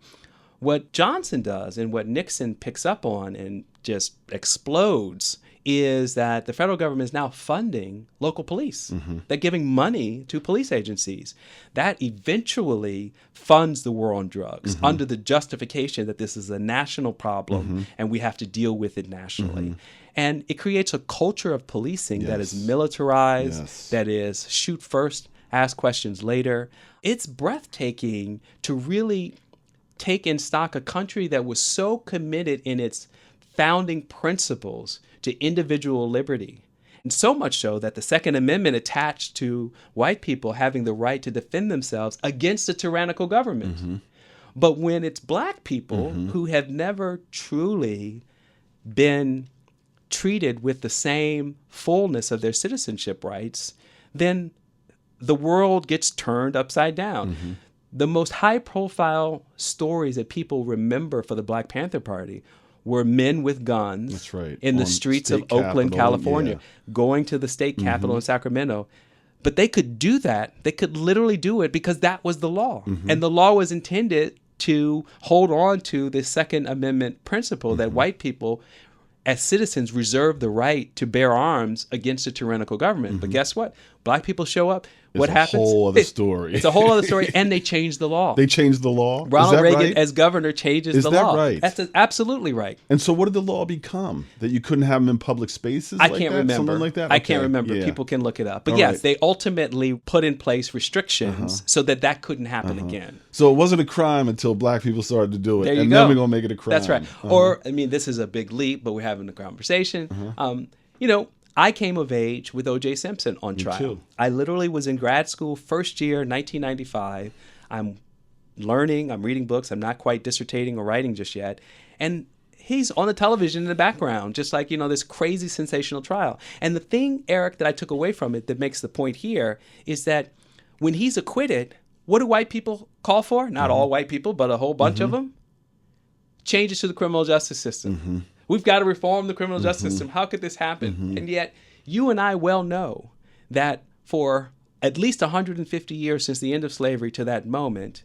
What Johnson does and what Nixon picks up on and just explodes is that the federal government is now funding local police. They're giving money to police agencies. That eventually funds the war on drugs under the justification that this is a national problem and we have to deal with it nationally. And it creates a culture of policing that is militarized, that is shoot first, ask questions later. It's breathtaking to really take in stock a country that was so committed in its founding principles to individual liberty. And so much so that the Second Amendment attached to white people having the right to defend themselves against a tyrannical government. But when it's black people who have never truly been treated with the same fullness of their citizenship rights, then the world gets turned upside down. The most high-profile stories that people remember for the Black Panther Party were men with guns
That's right.
in the
On
streets of
state
Oakland,
capitol,
California, going to the state capitol in Sacramento. But they could do that. They could literally do it because that was the law. And the law was intended to hold on to the Second Amendment principle that white people as citizens reserve the right to bear arms against a tyrannical government. But guess what? Black people show up. What happens?
A whole other story.
It's a whole other story, and they changed the law.
They changed the law?
Ronald Reagan,
right?
as governor, changes the law.
Is that right?
That's absolutely right.
And so what did the law become? That you couldn't have them in public spaces
I
like
can't
that?
remember.
Something like that?
I
Okay.
can't remember.
Yeah.
People can look it up. But
All
yes,
right.
they ultimately put in place restrictions so that couldn't happen again.
So it wasn't a crime until black people started to do it.
There you
and
go.
then we're going to make it a crime.
That's right. Or, I mean, this is a big leap, but we're having a conversation. I came of age with O.J. Simpson on trial.
too.
I literally was in grad school, first year, 1995. I'm learning, I'm reading books. I'm not quite dissertating or writing just yet. And he's on the television in the background, just like, this crazy sensational trial. And the thing, Eric, that I took away from it that makes the point here is that when he's acquitted, what do white people call for? Not all white people, but a whole bunch of them. Changes to the criminal justice system. We've got to reform the criminal justice system. How could this happen? And yet, you and I well know that for at least 150 years since the end of slavery to that moment,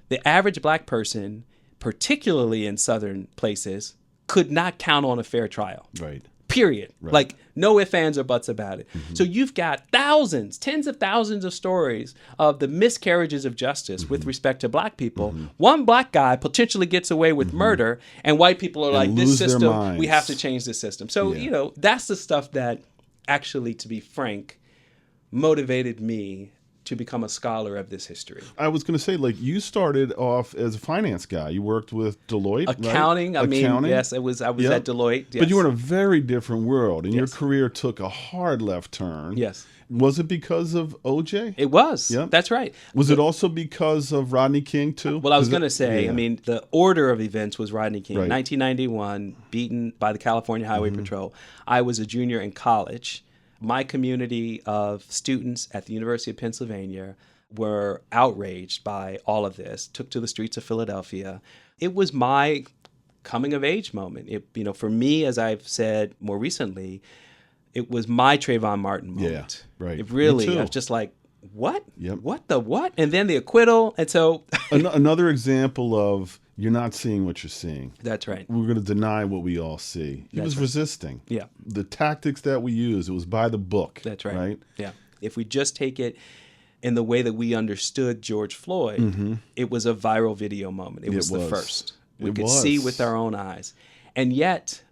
the average black person, particularly in southern places, could not count on a fair trial.
Right.
Period. Right. Like, no ifs, ands, or buts about it. So you've got thousands, tens of thousands of stories of the miscarriages of justice with respect to black people. One black guy potentially gets away with murder, and white people are like, this system, we have to change this system. So, that's the stuff that actually, to be frank, motivated me to become a scholar of this history.
I was going to say, you started off as a finance guy. You worked with Deloitte,
Accounting.
right?
Yes, I was at Deloitte. Yes.
But you were in a very different world, and your career took a hard left turn.
Yes.
Was it because of OJ?
It was.
Yep.
That's right.
Was it also because of Rodney King, too?
Well, I was going to say, the order of events was Rodney King.
Right.
1991, beaten by the California Highway Patrol. I was a junior in college. My community of students at the University of Pennsylvania were outraged by all of this, took to the streets of Philadelphia. It was my coming of age moment. For me, as I've said more recently, it was my Trayvon Martin moment.
Yeah, right.
It really,
Me too.
I was just like, what?
Yep.
What the what? And then the acquittal. And so...
Another example of you're not seeing what you're seeing.
That's right.
We're going to deny what we all see. He was resisting.
Yeah.
The tactics that we use, it was by the book.
That's right.
Right?
Yeah. If we just take it in the way that we understood George Floyd, it was a viral video moment. It was the first. We could see with our own eyes. And yet,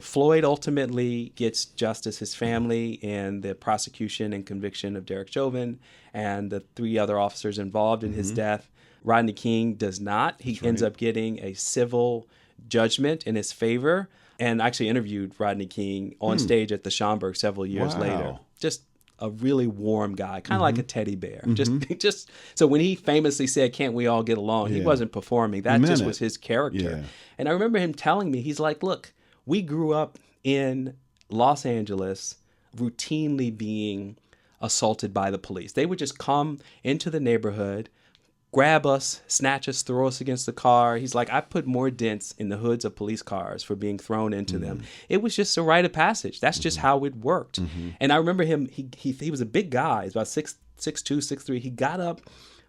Floyd ultimately gets justice. His family and the prosecution and conviction of Derek Chauvin and the 3 other officers involved in his death. Rodney King does not. He ends up getting a civil judgment in his favor, and actually interviewed Rodney King on stage at the Schomburg several years later. Just a really warm guy, kind of like a teddy bear. Just so when he famously said, "Can't we all get along?" He wasn't performing. That just was his character.
Yeah.
And I remember him telling me, he's like, "Look, we grew up in Los Angeles routinely being assaulted by the police. They would just come into the neighborhood, grab us, snatch us, throw us against the car." He's like, "I put more dents in the hoods of police cars for being thrown into them." It was just a rite of passage. That's just how it worked. And I remember him, he was a big guy. He's about 6'2", 6'3". He got up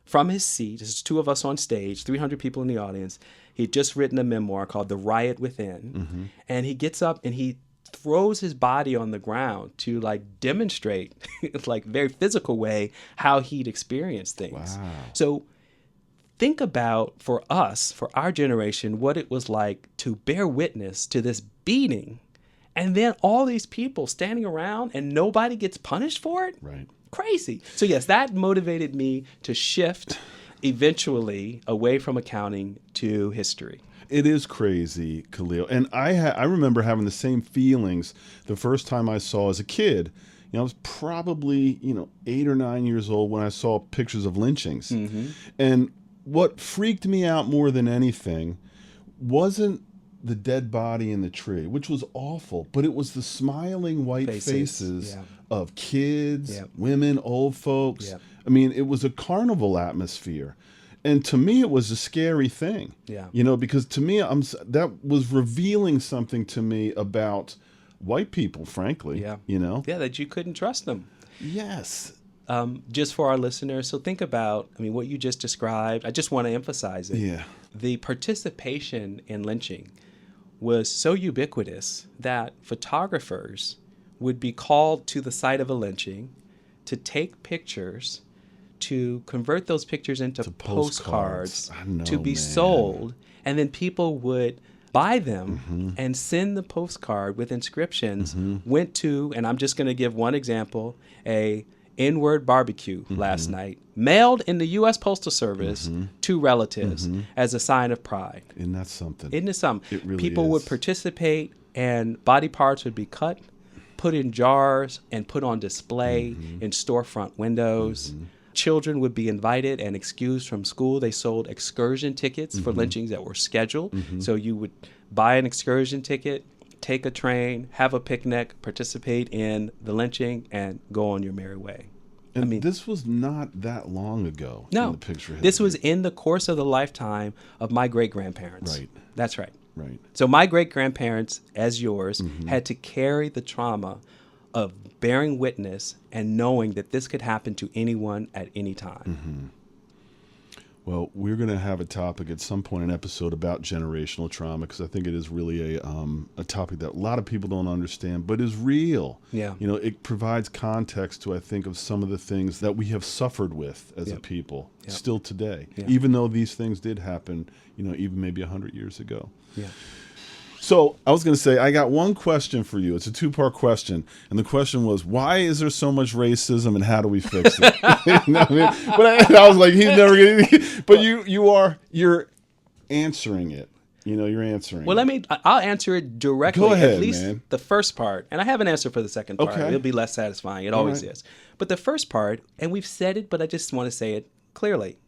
from his seat. There's 2 of us on stage, 300 people in the audience. He'd just written a memoir called The Riot Within. And he gets up and he throws his body on the ground to demonstrate, very physical way, how he'd experienced things.
Wow.
So think about, for us, for our generation, what it was like to bear witness to this beating, and then all these people standing around and nobody gets punished for it?
Right.
Crazy. So yes, that motivated me to shift eventually away from accounting to history.
It is crazy, Khalil. And I remember having the same feelings the first time I saw as a kid. I was probably, 8 or 9 years old when I saw pictures of lynchings. And what freaked me out more than anything wasn't the dead body in the tree, which was awful, but it was the smiling white faces of kids, women, old folks. It was a carnival atmosphere. And to me, it was a scary thing, because to me, that was revealing something to me about white people, frankly,
that you couldn't trust them.
Yes.
Just for our listeners, so think about, what you just described. I just want to emphasize it.
Yeah.
The participation in lynching was so ubiquitous that photographers would be called to the site of a lynching to take pictures to convert those pictures into postcards
I know,
to be
man.
sold, and then people would buy them and send the postcard with inscriptions. Went to, and I'm just going to give one example, a N-word barbecue last night, mailed in the U.S. Postal Service to relatives as a sign of pride.
Isn't that something?
Isn't it something?
It really
People
is.
would participate, and body parts would be cut, put in jars, and put on display in storefront windows. Children would be invited and excused from school. They sold excursion tickets for lynchings that were scheduled. So you would buy an excursion ticket, take a train, have a picnic, participate in the lynching, and go on your merry way.
And this was not that long ago.
No,
in the picture
this
history.
was in the course of the lifetime of my great-grandparents.
Right.
That's right.
Right.
So my great-grandparents, as yours, had to carry the trauma of bearing witness and knowing that this could happen to anyone at any time.
Well, we're going to have a topic at some point, an episode about generational trauma, because I think it is really a topic that a lot of people don't understand, but is real.
Yeah.
You know, it provides context to, I think, of some of the things that we have suffered with as a people still today, even though these things did happen, you know, even maybe 100 years ago. Yeah. So I was going to say, I got one question for you. It's a two-part question. And the question was, why is there so much racism and how do we fix it? You know what I mean? But I was like, he's never going to. But you're answering it. You know, you're answering
Well,
it.
I'll answer it directly.
Go ahead,
at least
man.
the first part. And I have an answer for the second part.
Okay.
It'll be less satisfying. It always is. But the first part, and we've said it, but I just want to say it clearly.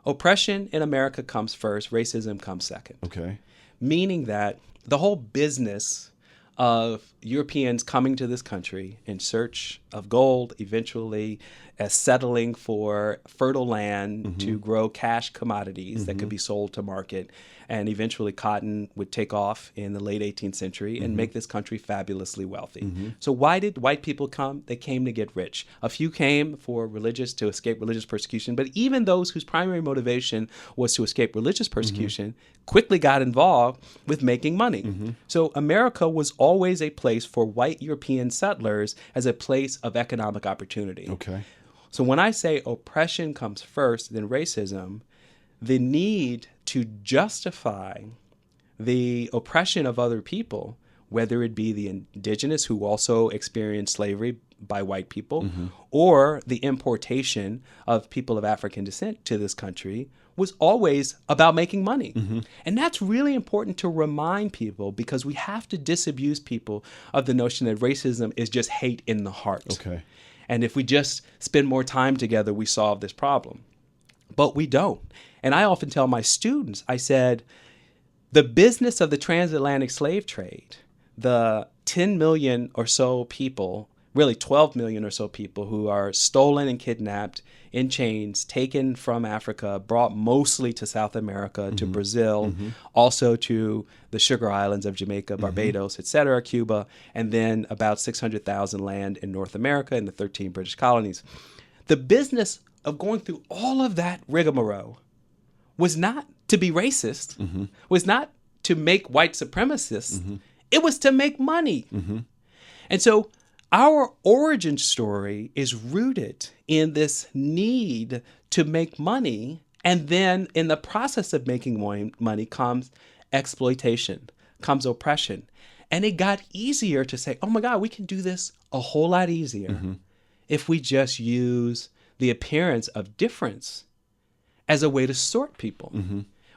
Oppression in America comes first. Racism comes second.
Okay.
Meaning that the whole business of Europeans coming to this country in search of gold, eventually as settling for fertile land to grow cash commodities that could be sold to market, and eventually cotton would take off in the late 18th century and make this country fabulously wealthy. So why did white people come? They came to get rich. A few came to escape religious persecution, but even those whose primary motivation was to escape religious persecution quickly got involved with making money. So America was always a place for white European settlers as a place of economic opportunity.
Okay.
So when I say oppression comes first, then racism, the need to justify the oppression of other people, whether it be the indigenous who also experienced slavery by white people, or the importation of people of African descent to this country, was always about making money. And that's really important to remind people, because we have to disabuse people of the notion that racism is just hate in the heart.
Okay.
And if we just spend more time together, we solve this problem. But we don't. And I often tell my students, I said, the business of the transatlantic slave trade, the 10 million or so people, really 12 million or so people who are stolen and kidnapped in chains, taken from Africa, brought mostly to South America, to Brazil, also to the Sugar Islands of Jamaica, Barbados, etc., Cuba, and then about 600,000 land in North America and the 13 British colonies. The business of going through all of that rigmarole was not to be racist, was not to make white supremacists, it was to make money. And so our origin story is rooted in this need to make money, and then in the process of making money comes exploitation, comes oppression. And it got easier to say, oh my God, we can do this a whole lot easier if we just use the appearance of difference as a way to sort people.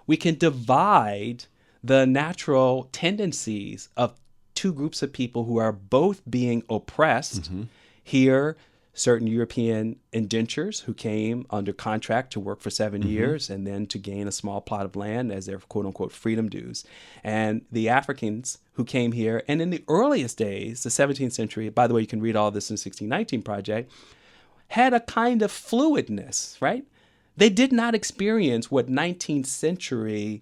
We can divide the natural tendencies of two groups of people who are both being oppressed. Here, certain European indentures who came under contract to work for 7 years and then to gain a small plot of land as their quote unquote freedom dues. And the Africans who came here, and in the earliest days, the 17th century, by the way, you can read all this in the 1619 Project, had a kind of fluidness, right? They did not experience what 19th century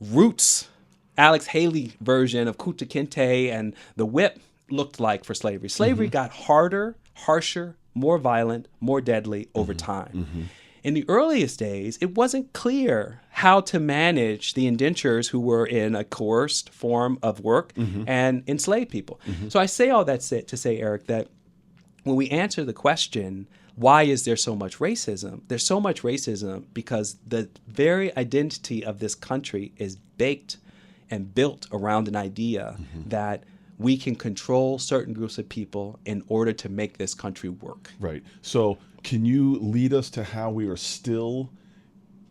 roots, Alex Haley version of Kunta Kinte and the whip looked like for slavery. Slavery got harder, harsher, more violent, more deadly over time. In the earliest days, it wasn't clear how to manage the indentures who were in a coerced form of work and enslave people. So I say all that to say, Eric, that when we answer the question, Why is there so much racism? There's so much racism because the very identity of this country is baked and built around an idea that we can control certain groups of people in order to make this country work.
Right. So can you lead us to how we are still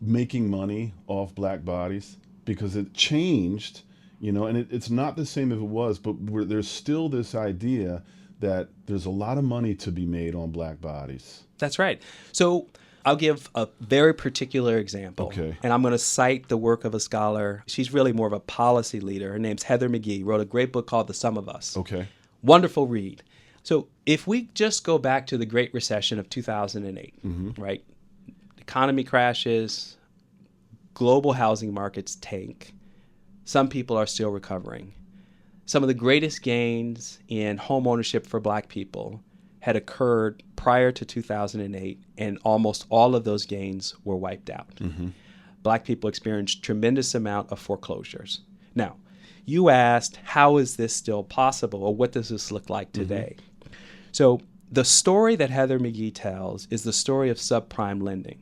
making money off black bodies? Because it changed, and it's not the same as it was, but there's still this idea that there's a lot of money to be made on black bodies.
That's right. So I'll give a very particular example.
Okay.
And I'm going to cite the work of a scholar. She's really more of a policy leader. Her name's Heather McGhee, wrote a great book called The Sum of Us.
Okay.
Wonderful read. So if we just go back to the Great Recession of 2008, right? Economy crashes, global housing markets tank. Some people are still recovering. Some of the greatest gains in home ownership for black people had occurred prior to 2008, and almost all of those gains were wiped out. Black people experienced tremendous amount of foreclosures. Now, you asked, how is this still possible, or what does this look like today? So the story that Heather McGhee tells is the story of subprime lending.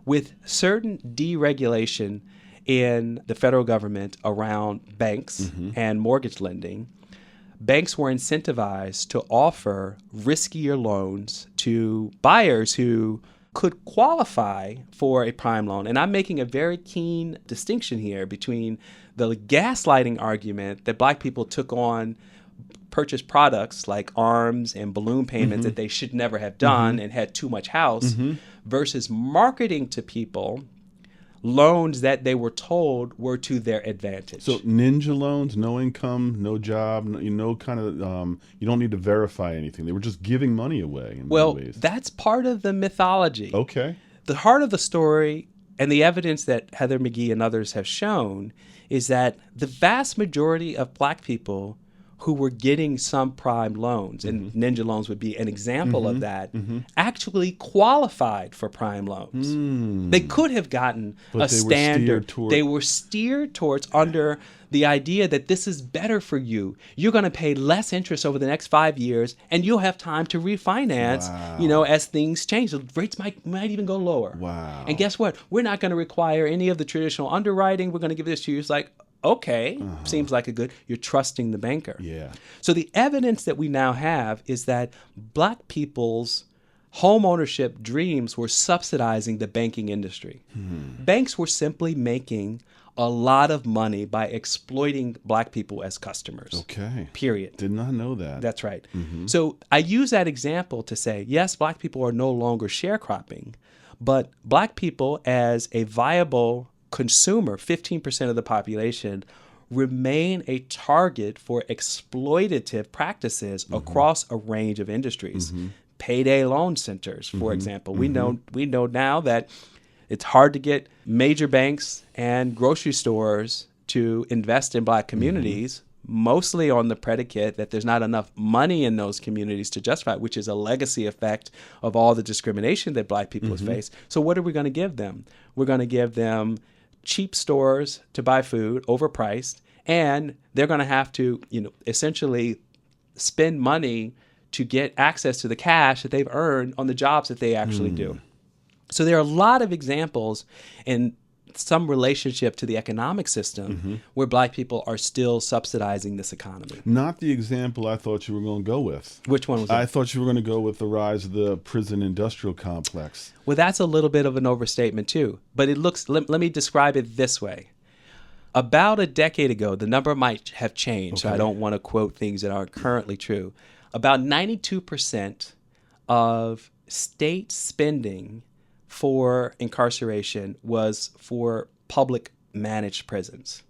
With certain deregulation in the federal government around banks and mortgage lending, banks were incentivized to offer riskier loans to buyers who could qualify for a prime loan. And I'm making a very keen distinction here between the gaslighting argument that black people took on purchase products like arms and balloon payments that they should never have done and had too much house versus marketing to people loans that they were told were to their advantage.
So ninja loans, no income, no job, no kind of, you don't need to verify anything. They were just giving money away in many ways.
That's part of the mythology.
Okay.
The heart of the story and the evidence that Heather McGhee and others have shown is that the vast majority of black people who were getting subprime loans, and ninja loans would be an example of that, actually qualified for prime loans. They could have gotten a standard. They were steered towards under the idea that this is better for you. You're going to pay less interest over the next 5 years, and you'll have time to refinance, as things change. The rates might even go lower.
Wow.
And guess what? We're not going to require any of the traditional underwriting. We're going to give this to you. It's like, okay, seems like a good, you're trusting the banker.
Yeah.
So the evidence that we now have is that black people's home ownership dreams were subsidizing the banking industry. Banks were simply making a lot of money by exploiting black people as customers.
Okay.
Period.
Did not know that.
That's right. So I use that example to say, yes, black people are no longer sharecropping, but black people as a viable consumer, 15% of the population, remain a target for exploitative practices across a range of industries. Payday loan centers, for example. We know now that it's hard to get major banks and grocery stores to invest in black communities, mostly on the predicate that there's not enough money in those communities to justify it, which is a legacy effect of all the discrimination that black people have faced. So what are we going to give them? We're going to give them cheap stores to buy food, overpriced, and they're going to have to, essentially spend money to get access to the cash that they've earned on the jobs that they actually do. So there are a lot of examples in some relationship to the economic system where black people are still subsidizing this economy.
Not the example I thought you were going to go with.
Which one was that?
I thought you were going to go with the rise of the prison industrial complex.
Well, that's a little bit of an overstatement too. But it looks, let me describe it this way. About a decade ago, the number might have changed, so I don't want to quote things that aren't currently true. About 92% of state spending for incarceration was for public managed prisons.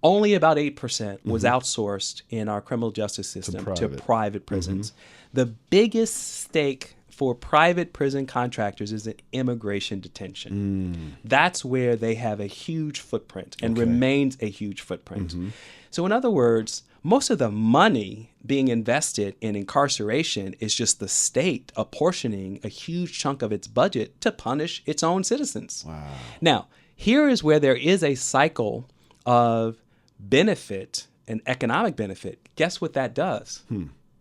Only about 8% was outsourced in our criminal justice system to private prisons. The biggest stake for private prison contractors is in immigration detention. That's where they have a huge footprint and remains a huge footprint. So in other words, most of the money being invested in incarceration is just the state apportioning a huge chunk of its budget to punish its own citizens.
Wow.
Now, here is where there is a cycle of benefit and economic benefit. Guess what that does?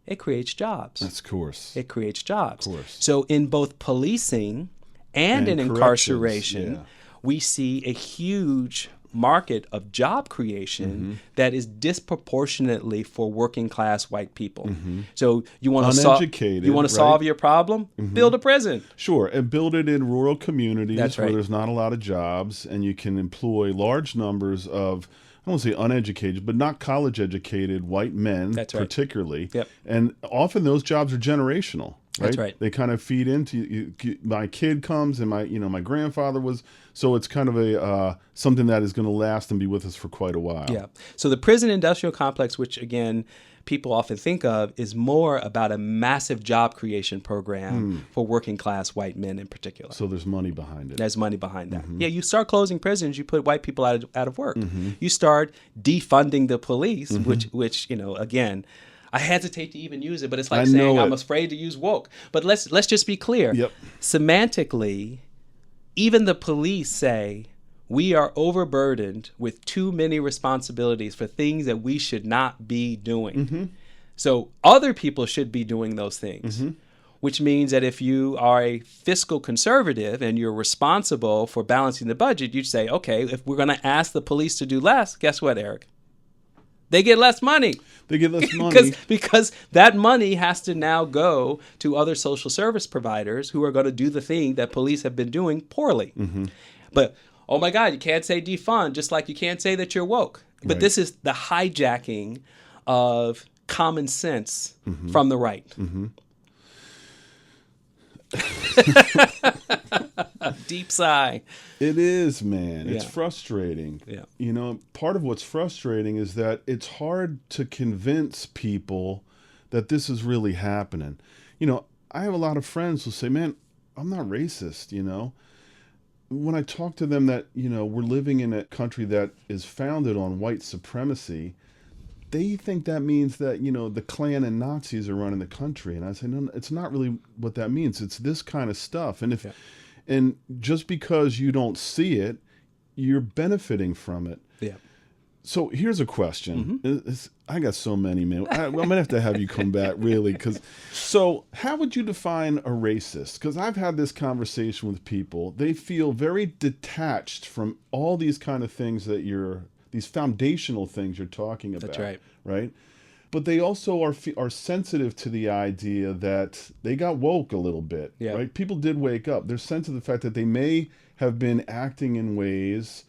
It creates jobs.
That's course.
It creates jobs.
Of course.
So in both policing and in incarceration,
yeah.
we see a huge market of job creation that is disproportionately for working class white people. So you want to
Uneducated,
solve your problem? Build a prison.
Sure, and build it in rural communities
That's
where
right.
there's not a lot of jobs, and you can employ large numbers of, I don't want to say uneducated, but not college-educated white men,
That's right.
particularly.
Yep.
And often those jobs are generational. Right?
That's right.
They kind of feed into my kid comes, and my grandfather was. So it's kind of a something that is going to last and be with us for quite a while.
Yeah. So the prison industrial complex, which again people often think of, is more about a massive job creation program for working class white men in particular.
So there's money behind it.
There's money behind that. Yeah, you start closing prisons, you put white people out of work. You start defunding the police, which again, I hesitate to even use it, but it's like saying I'm afraid to use woke. But let's just be clear.
Yep.
Semantically, even the police say we are overburdened with too many responsibilities for things that we should not be doing. So other people should be doing those things, which means that if you are a fiscal conservative and you're responsible for balancing the budget, you'd say, okay, if we're going to ask the police to do less, guess what, Eric? They get less money.
They get less money.
because that money has to now go to other social service providers who are going to do the thing that police have been doing poorly. But, oh my God, you can't say defund, just like you can't say that you're woke. But
Right.
this is the hijacking of common sense from the right. Deep sigh.
It is, man. It's
Yeah.
frustrating.
Yeah.
Part of what's frustrating is that it's hard to convince people that this is really happening. I have a lot of friends who say, man, I'm not racist, When I talk to them that, we're living in a country that is founded on white supremacy, they think that means that, the Klan and Nazis are running the country. And I say, no, it's not really what that means. It's this kind of stuff. And and just because you don't see it, you're benefiting from it.
Yeah.
So here's a question. I got so many, man. I'm going to have you come back, really. So how would you define a racist? Because I've had this conversation with people. They feel very detached from all these kind of things these foundational things you're talking about.
That's right.
Right? But they also are sensitive to the idea that they got woke a little bit.
Yeah.
Right? People did wake up. They're sensitive to the fact that they may have been acting in ways,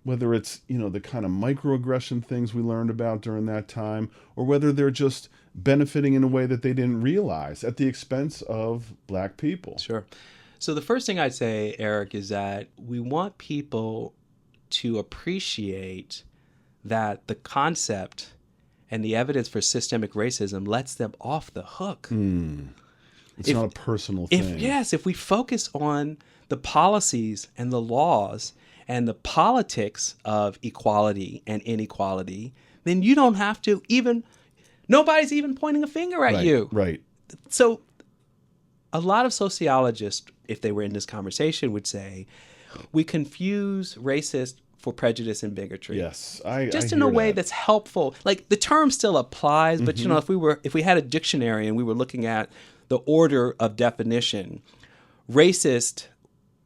whether it's, the kind of microaggression things we learned about during that time, or whether they're just benefiting in a way that they didn't realize at the expense of black people.
Sure. So the first thing I'd say, Eric, is that we want people to appreciate that the concept and the evidence for systemic racism lets them off the hook.
It's not a personal thing.
If we focus on the policies and the laws and the politics of equality and inequality, then you don't have to nobody's even pointing a finger at you.
Right.
So a lot of sociologists, if they were in this conversation, would say we confuse racist for prejudice and bigotry.
Yes,
just in a way that's helpful. Like the term still applies, but if we had a dictionary and we were looking at the order of definition, racist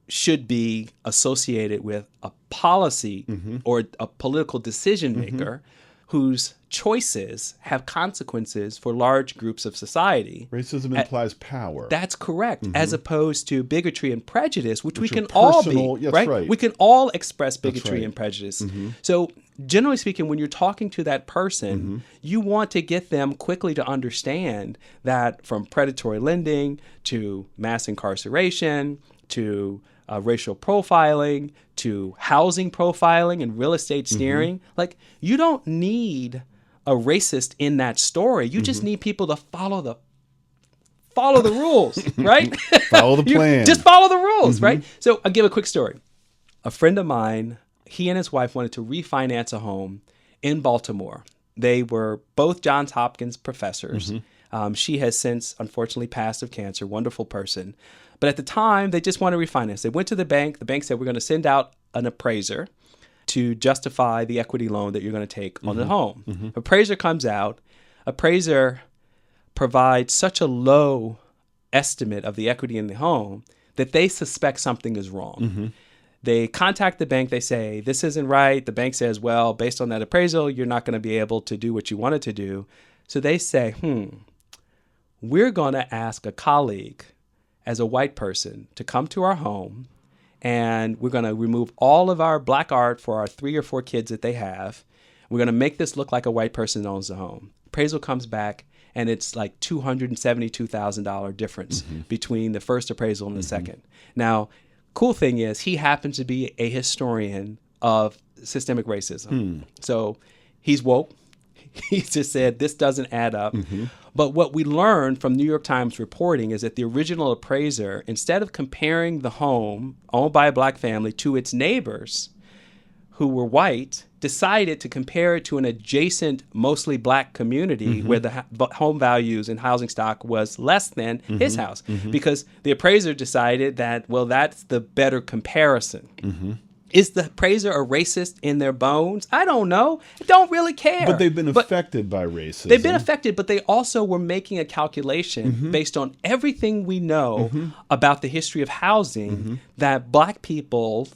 should be associated with a policy or a political decision maker whose choices have consequences for large groups of society.
Racism implies power.
That's correct, as opposed to bigotry and prejudice, which we
are
can all
personal.
be,
Yes,
right?
right.
We can all express bigotry
right.
and prejudice. So generally speaking, when you're talking to that person, you want to get them quickly to understand that from predatory lending to mass incarceration to racial profiling to housing profiling and real estate steering, like you don't need a racist in that story. You just need people to follow the rules, right?
Follow the plan.
Just follow the rules, right? So I'll give a quick story. A friend of mine, he and his wife wanted to refinance a home in Baltimore. They were both Johns Hopkins professors. She has since, unfortunately, passed of cancer. Wonderful person. But at the time, they just wanted to refinance. They went to the bank. The bank said, we're going to send out an appraiser to justify the equity loan that you're going to take on the home. Appraiser comes out. Appraiser provide such a low estimate of the equity in the home that they suspect something is wrong. They contact the bank. They say, this isn't right. The bank says, well, based on that appraisal, you're not going to be able to do what you wanted to do. So they say, we're going to ask a colleague as a white person to come to our home, and we're going to remove all of our black art for our 3 or 4 kids that they have. We're going to make this look like a white person owns the home. Appraisal comes back, and it's like $272,000 difference between the first appraisal and the second. Now, cool thing is he happens to be a historian of systemic racism. So he's woke. He just said, this doesn't add up. But what we learned from New York Times reporting is that the original appraiser, instead of comparing the home owned by a black family to its neighbors who were white, decided to compare it to an adjacent, mostly black community where the home values and housing stock was less than his house. Because the appraiser decided that, well, that's the better comparison. Is the appraiser a racist in their bones? I don't know. I don't really care.
But they've been affected by racism.
They've been affected, but they also were making a calculation based on everything we know about the history of housing that black people,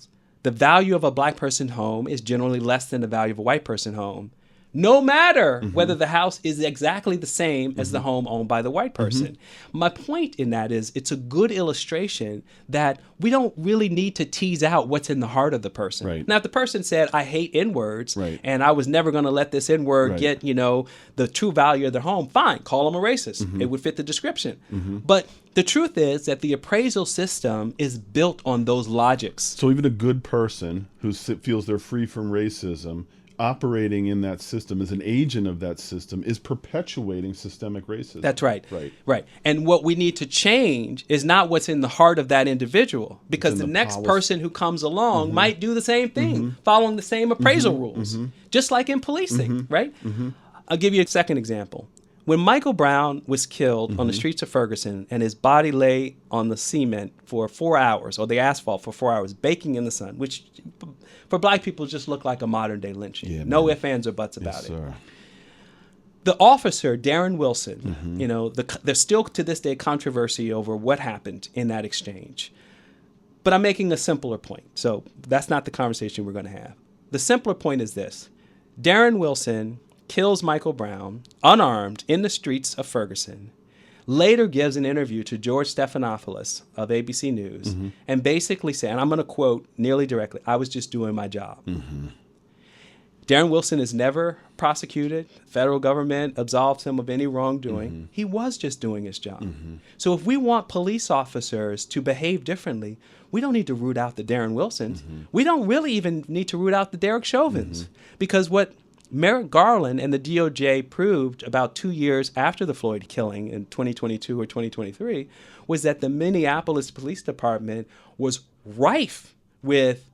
the value of a black person home is generally less than the value of a white person home, no matter whether the house is exactly the same as the home owned by the white person. My point in that is it's a good illustration that we don't really need to tease out what's in the heart of the person. Now, if the person said, I hate N-words, and I was never going to let this N-word get, the true value of their home, fine, call them a racist. It would fit the description. But the truth is that the appraisal system is built on those logics.
So even a good person who feels they're free from racism, operating in that system as an agent of that system, is perpetuating systemic racism.
That's right. Right. And what we need to change is not what's in the heart of that individual, because the next person who comes along might do the same thing, following the same appraisal rules, just like in policing, right? I'll give you a second example. When Michael Brown was killed on the streets of Ferguson and his body lay on the cement for 4 hours, or the asphalt for 4 hours, baking in the sun, which for black people just looked like a modern day lynching. No ifs, ands, or buts about it. The officer, Darren Wilson, there's still to this day controversy over what happened in that exchange. But I'm making a simpler point. So that's not the conversation we're going to have. The simpler point is this. Darren Wilson kills Michael Brown unarmed in the streets of Ferguson, later gives an interview to George Stephanopoulos of ABC News, and basically said, and I'm going to quote nearly directly, I was just doing my job. Darren Wilson is never prosecuted. Federal government absolved him of any wrongdoing. He was just doing his job. So if we want police officers to behave differently, we don't need to root out the Darren Wilsons. We don't really even need to root out the Derek Chauvins, because what Merrick Garland and the DOJ proved about 2 years after the Floyd killing in 2022 or 2023 was that the Minneapolis Police Department was rife with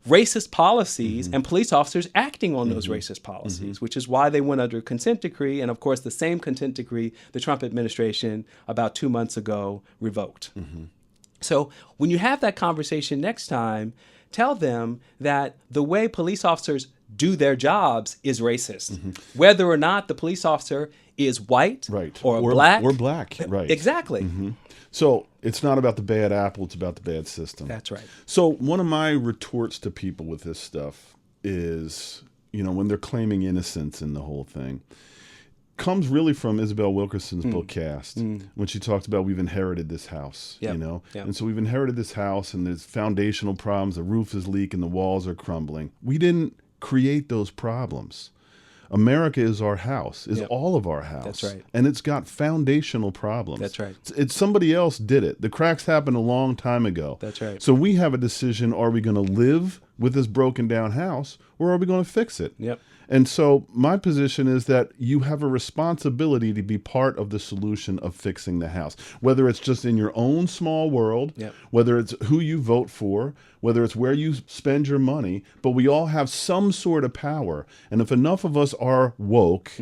racist policies and police officers acting on those racist policies, which is why they went under consent decree. And of course, the same consent decree the Trump administration about 2 months ago revoked. So when you have that conversation next time, tell them that the way police officers do their jobs is racist, whether or not the police officer is white or black.
Or black, right.
Exactly.
So it's not about the bad apple, it's about the bad system.
That's right.
So one of my retorts to people with this stuff is, when they're claiming innocence in the whole thing, comes really from Isabel Wilkerson's book Cast, when she talks about we've inherited this house, And so we've inherited this house and there's foundational problems, the roof is leaking, the walls are crumbling. We didn't create those problems. America is our house, is all of our house.
That's right.
And it's got foundational problems.
That's right.
It's somebody else did it. The cracks happened a long time ago.
That's right.
So we have a decision, are we going to live with this broken down house or are we going to fix it? And so my position is that you have a responsibility to be part of the solution of fixing the house, whether it's just in your own small world, whether it's who you vote for, whether it's where you spend your money, but we all have some sort of power. And if enough of us are woke,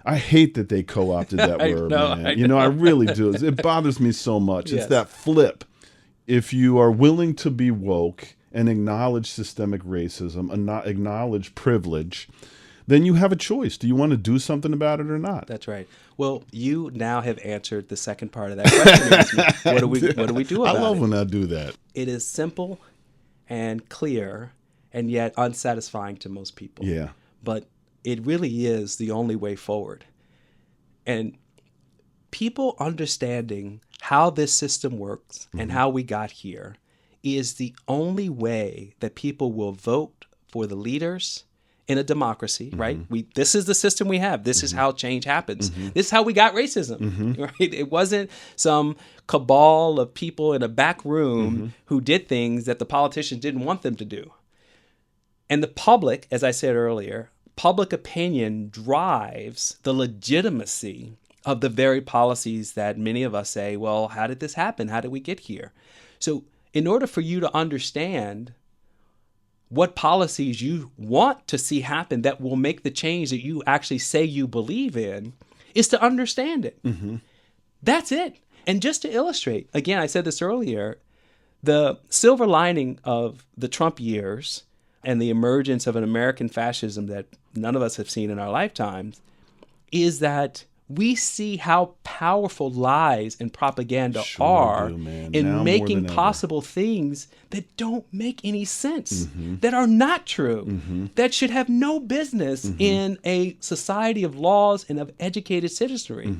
I hate that they co-opted that word, man. I really do. It bothers me so much. It's that flip. If you are willing to be woke and acknowledge systemic racism and not acknowledge privilege, then you have a choice. Do you want to do something about it or not?
That's right. Well, you now have answered the second part of that question. What do we do about it?
I love when I do that.
It is simple and clear and yet unsatisfying to most people.
Yeah.
But it really is the only way forward. And people understanding how this system works and how we got here is the only way that people will vote for the leaders in a democracy, right? This is the system we have. This is how change happens. This is how we got racism, right? It wasn't some cabal of people in a back room who did things that the politicians didn't want them to do. And the public, as I said earlier, public opinion drives the legitimacy of the very policies that many of us say, well, how did this happen? How did we get here? So in order for you to understand what policies you want to see happen that will make the change that you actually say you believe in, is to understand it. That's it. And just to illustrate, again, I said this earlier, the silver lining of the Trump years and the emergence of an American fascism that none of us have seen in our lifetimes is that we see how powerful lies and propaganda are in making possible things that don't make any sense, that are not true, that should have no business in a society of laws and of educated citizenry.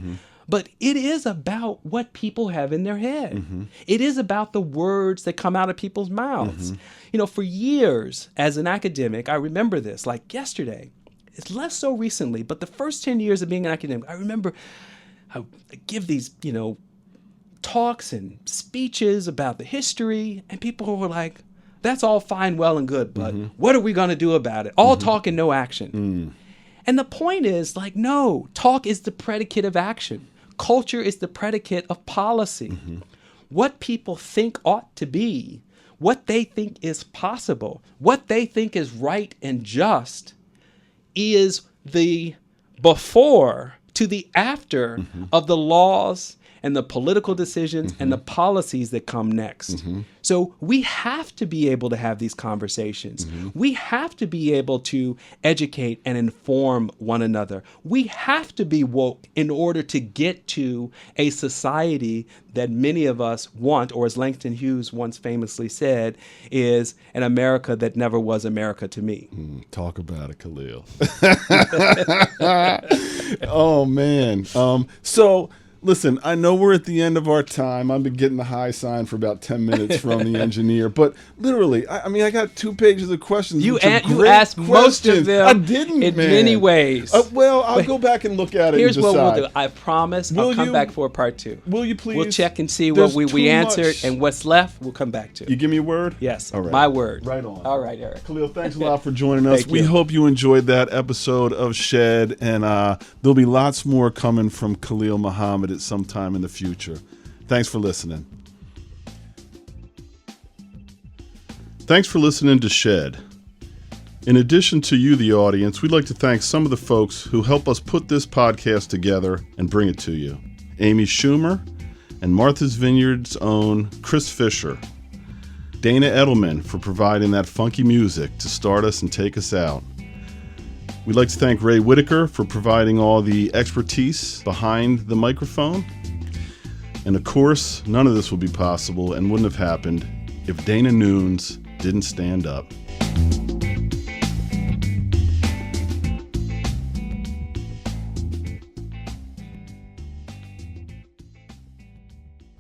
But it is about what people have in their head. It is about the words that come out of people's mouths. You know, for years as an academic, I remember this like yesterday. It's less so recently, but the first 10 years of being an academic, I remember I give these, talks and speeches about the history, and people were like, that's all fine, well, and good, but what are we going to do about it? All talk and no action. And the point is, like, no, talk is the predicate of action. Culture is the predicate of policy. What people think ought to be, what they think is possible, what they think is right and just is the before to the after of the laws and the political decisions and the policies that come next. So we have to be able to have these conversations. We have to be able to educate and inform one another. We have to be woke in order to get to a society that many of us want, or as Langston Hughes once famously said, is an America that never was America to me.
Talk about it, Khalil. Oh, man. So... listen, I know we're at the end of our time. I've been getting the high sign for about 10 minutes from the engineer. But literally, I got 2 pages of questions.
You asked most of them
I didn't,
in
man.
many ways.
Well, I'll go back and look at it.
Here's
and
what
decide.
we'll do. I promise I'll come back for a part 2.
Will you please?
We'll check and see
There's
what we
too
answered,
much.
and what's left, we'll come back to.
You give me a word?
Yes,
All right.
my word.
Right on.
All right, Eric.
Khalil, thanks a lot for joining us.
Thank
We
you.
hope you enjoyed that episode of Shed, and there'll be lots more coming from Khalil Muhammad at some time in the future. Thanks for listening. Thanks for listening to Shed. In addition to you, the audience, we'd like to thank some of the folks who help us put this podcast together and bring it to you. Amy Schumer and Martha's Vineyard's own Chris Fisher. Dana Edelman for providing that funky music to start us and take us out. We'd like to thank Ray Whitaker for providing all the expertise behind the microphone. And of course, none of this would be possible and wouldn't have happened if Dana Nunes didn't stand up.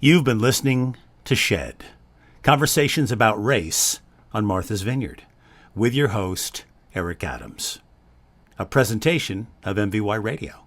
You've been listening to Shed, conversations about race on Martha's Vineyard, with your host, Eric Adams. A presentation of MVY Radio.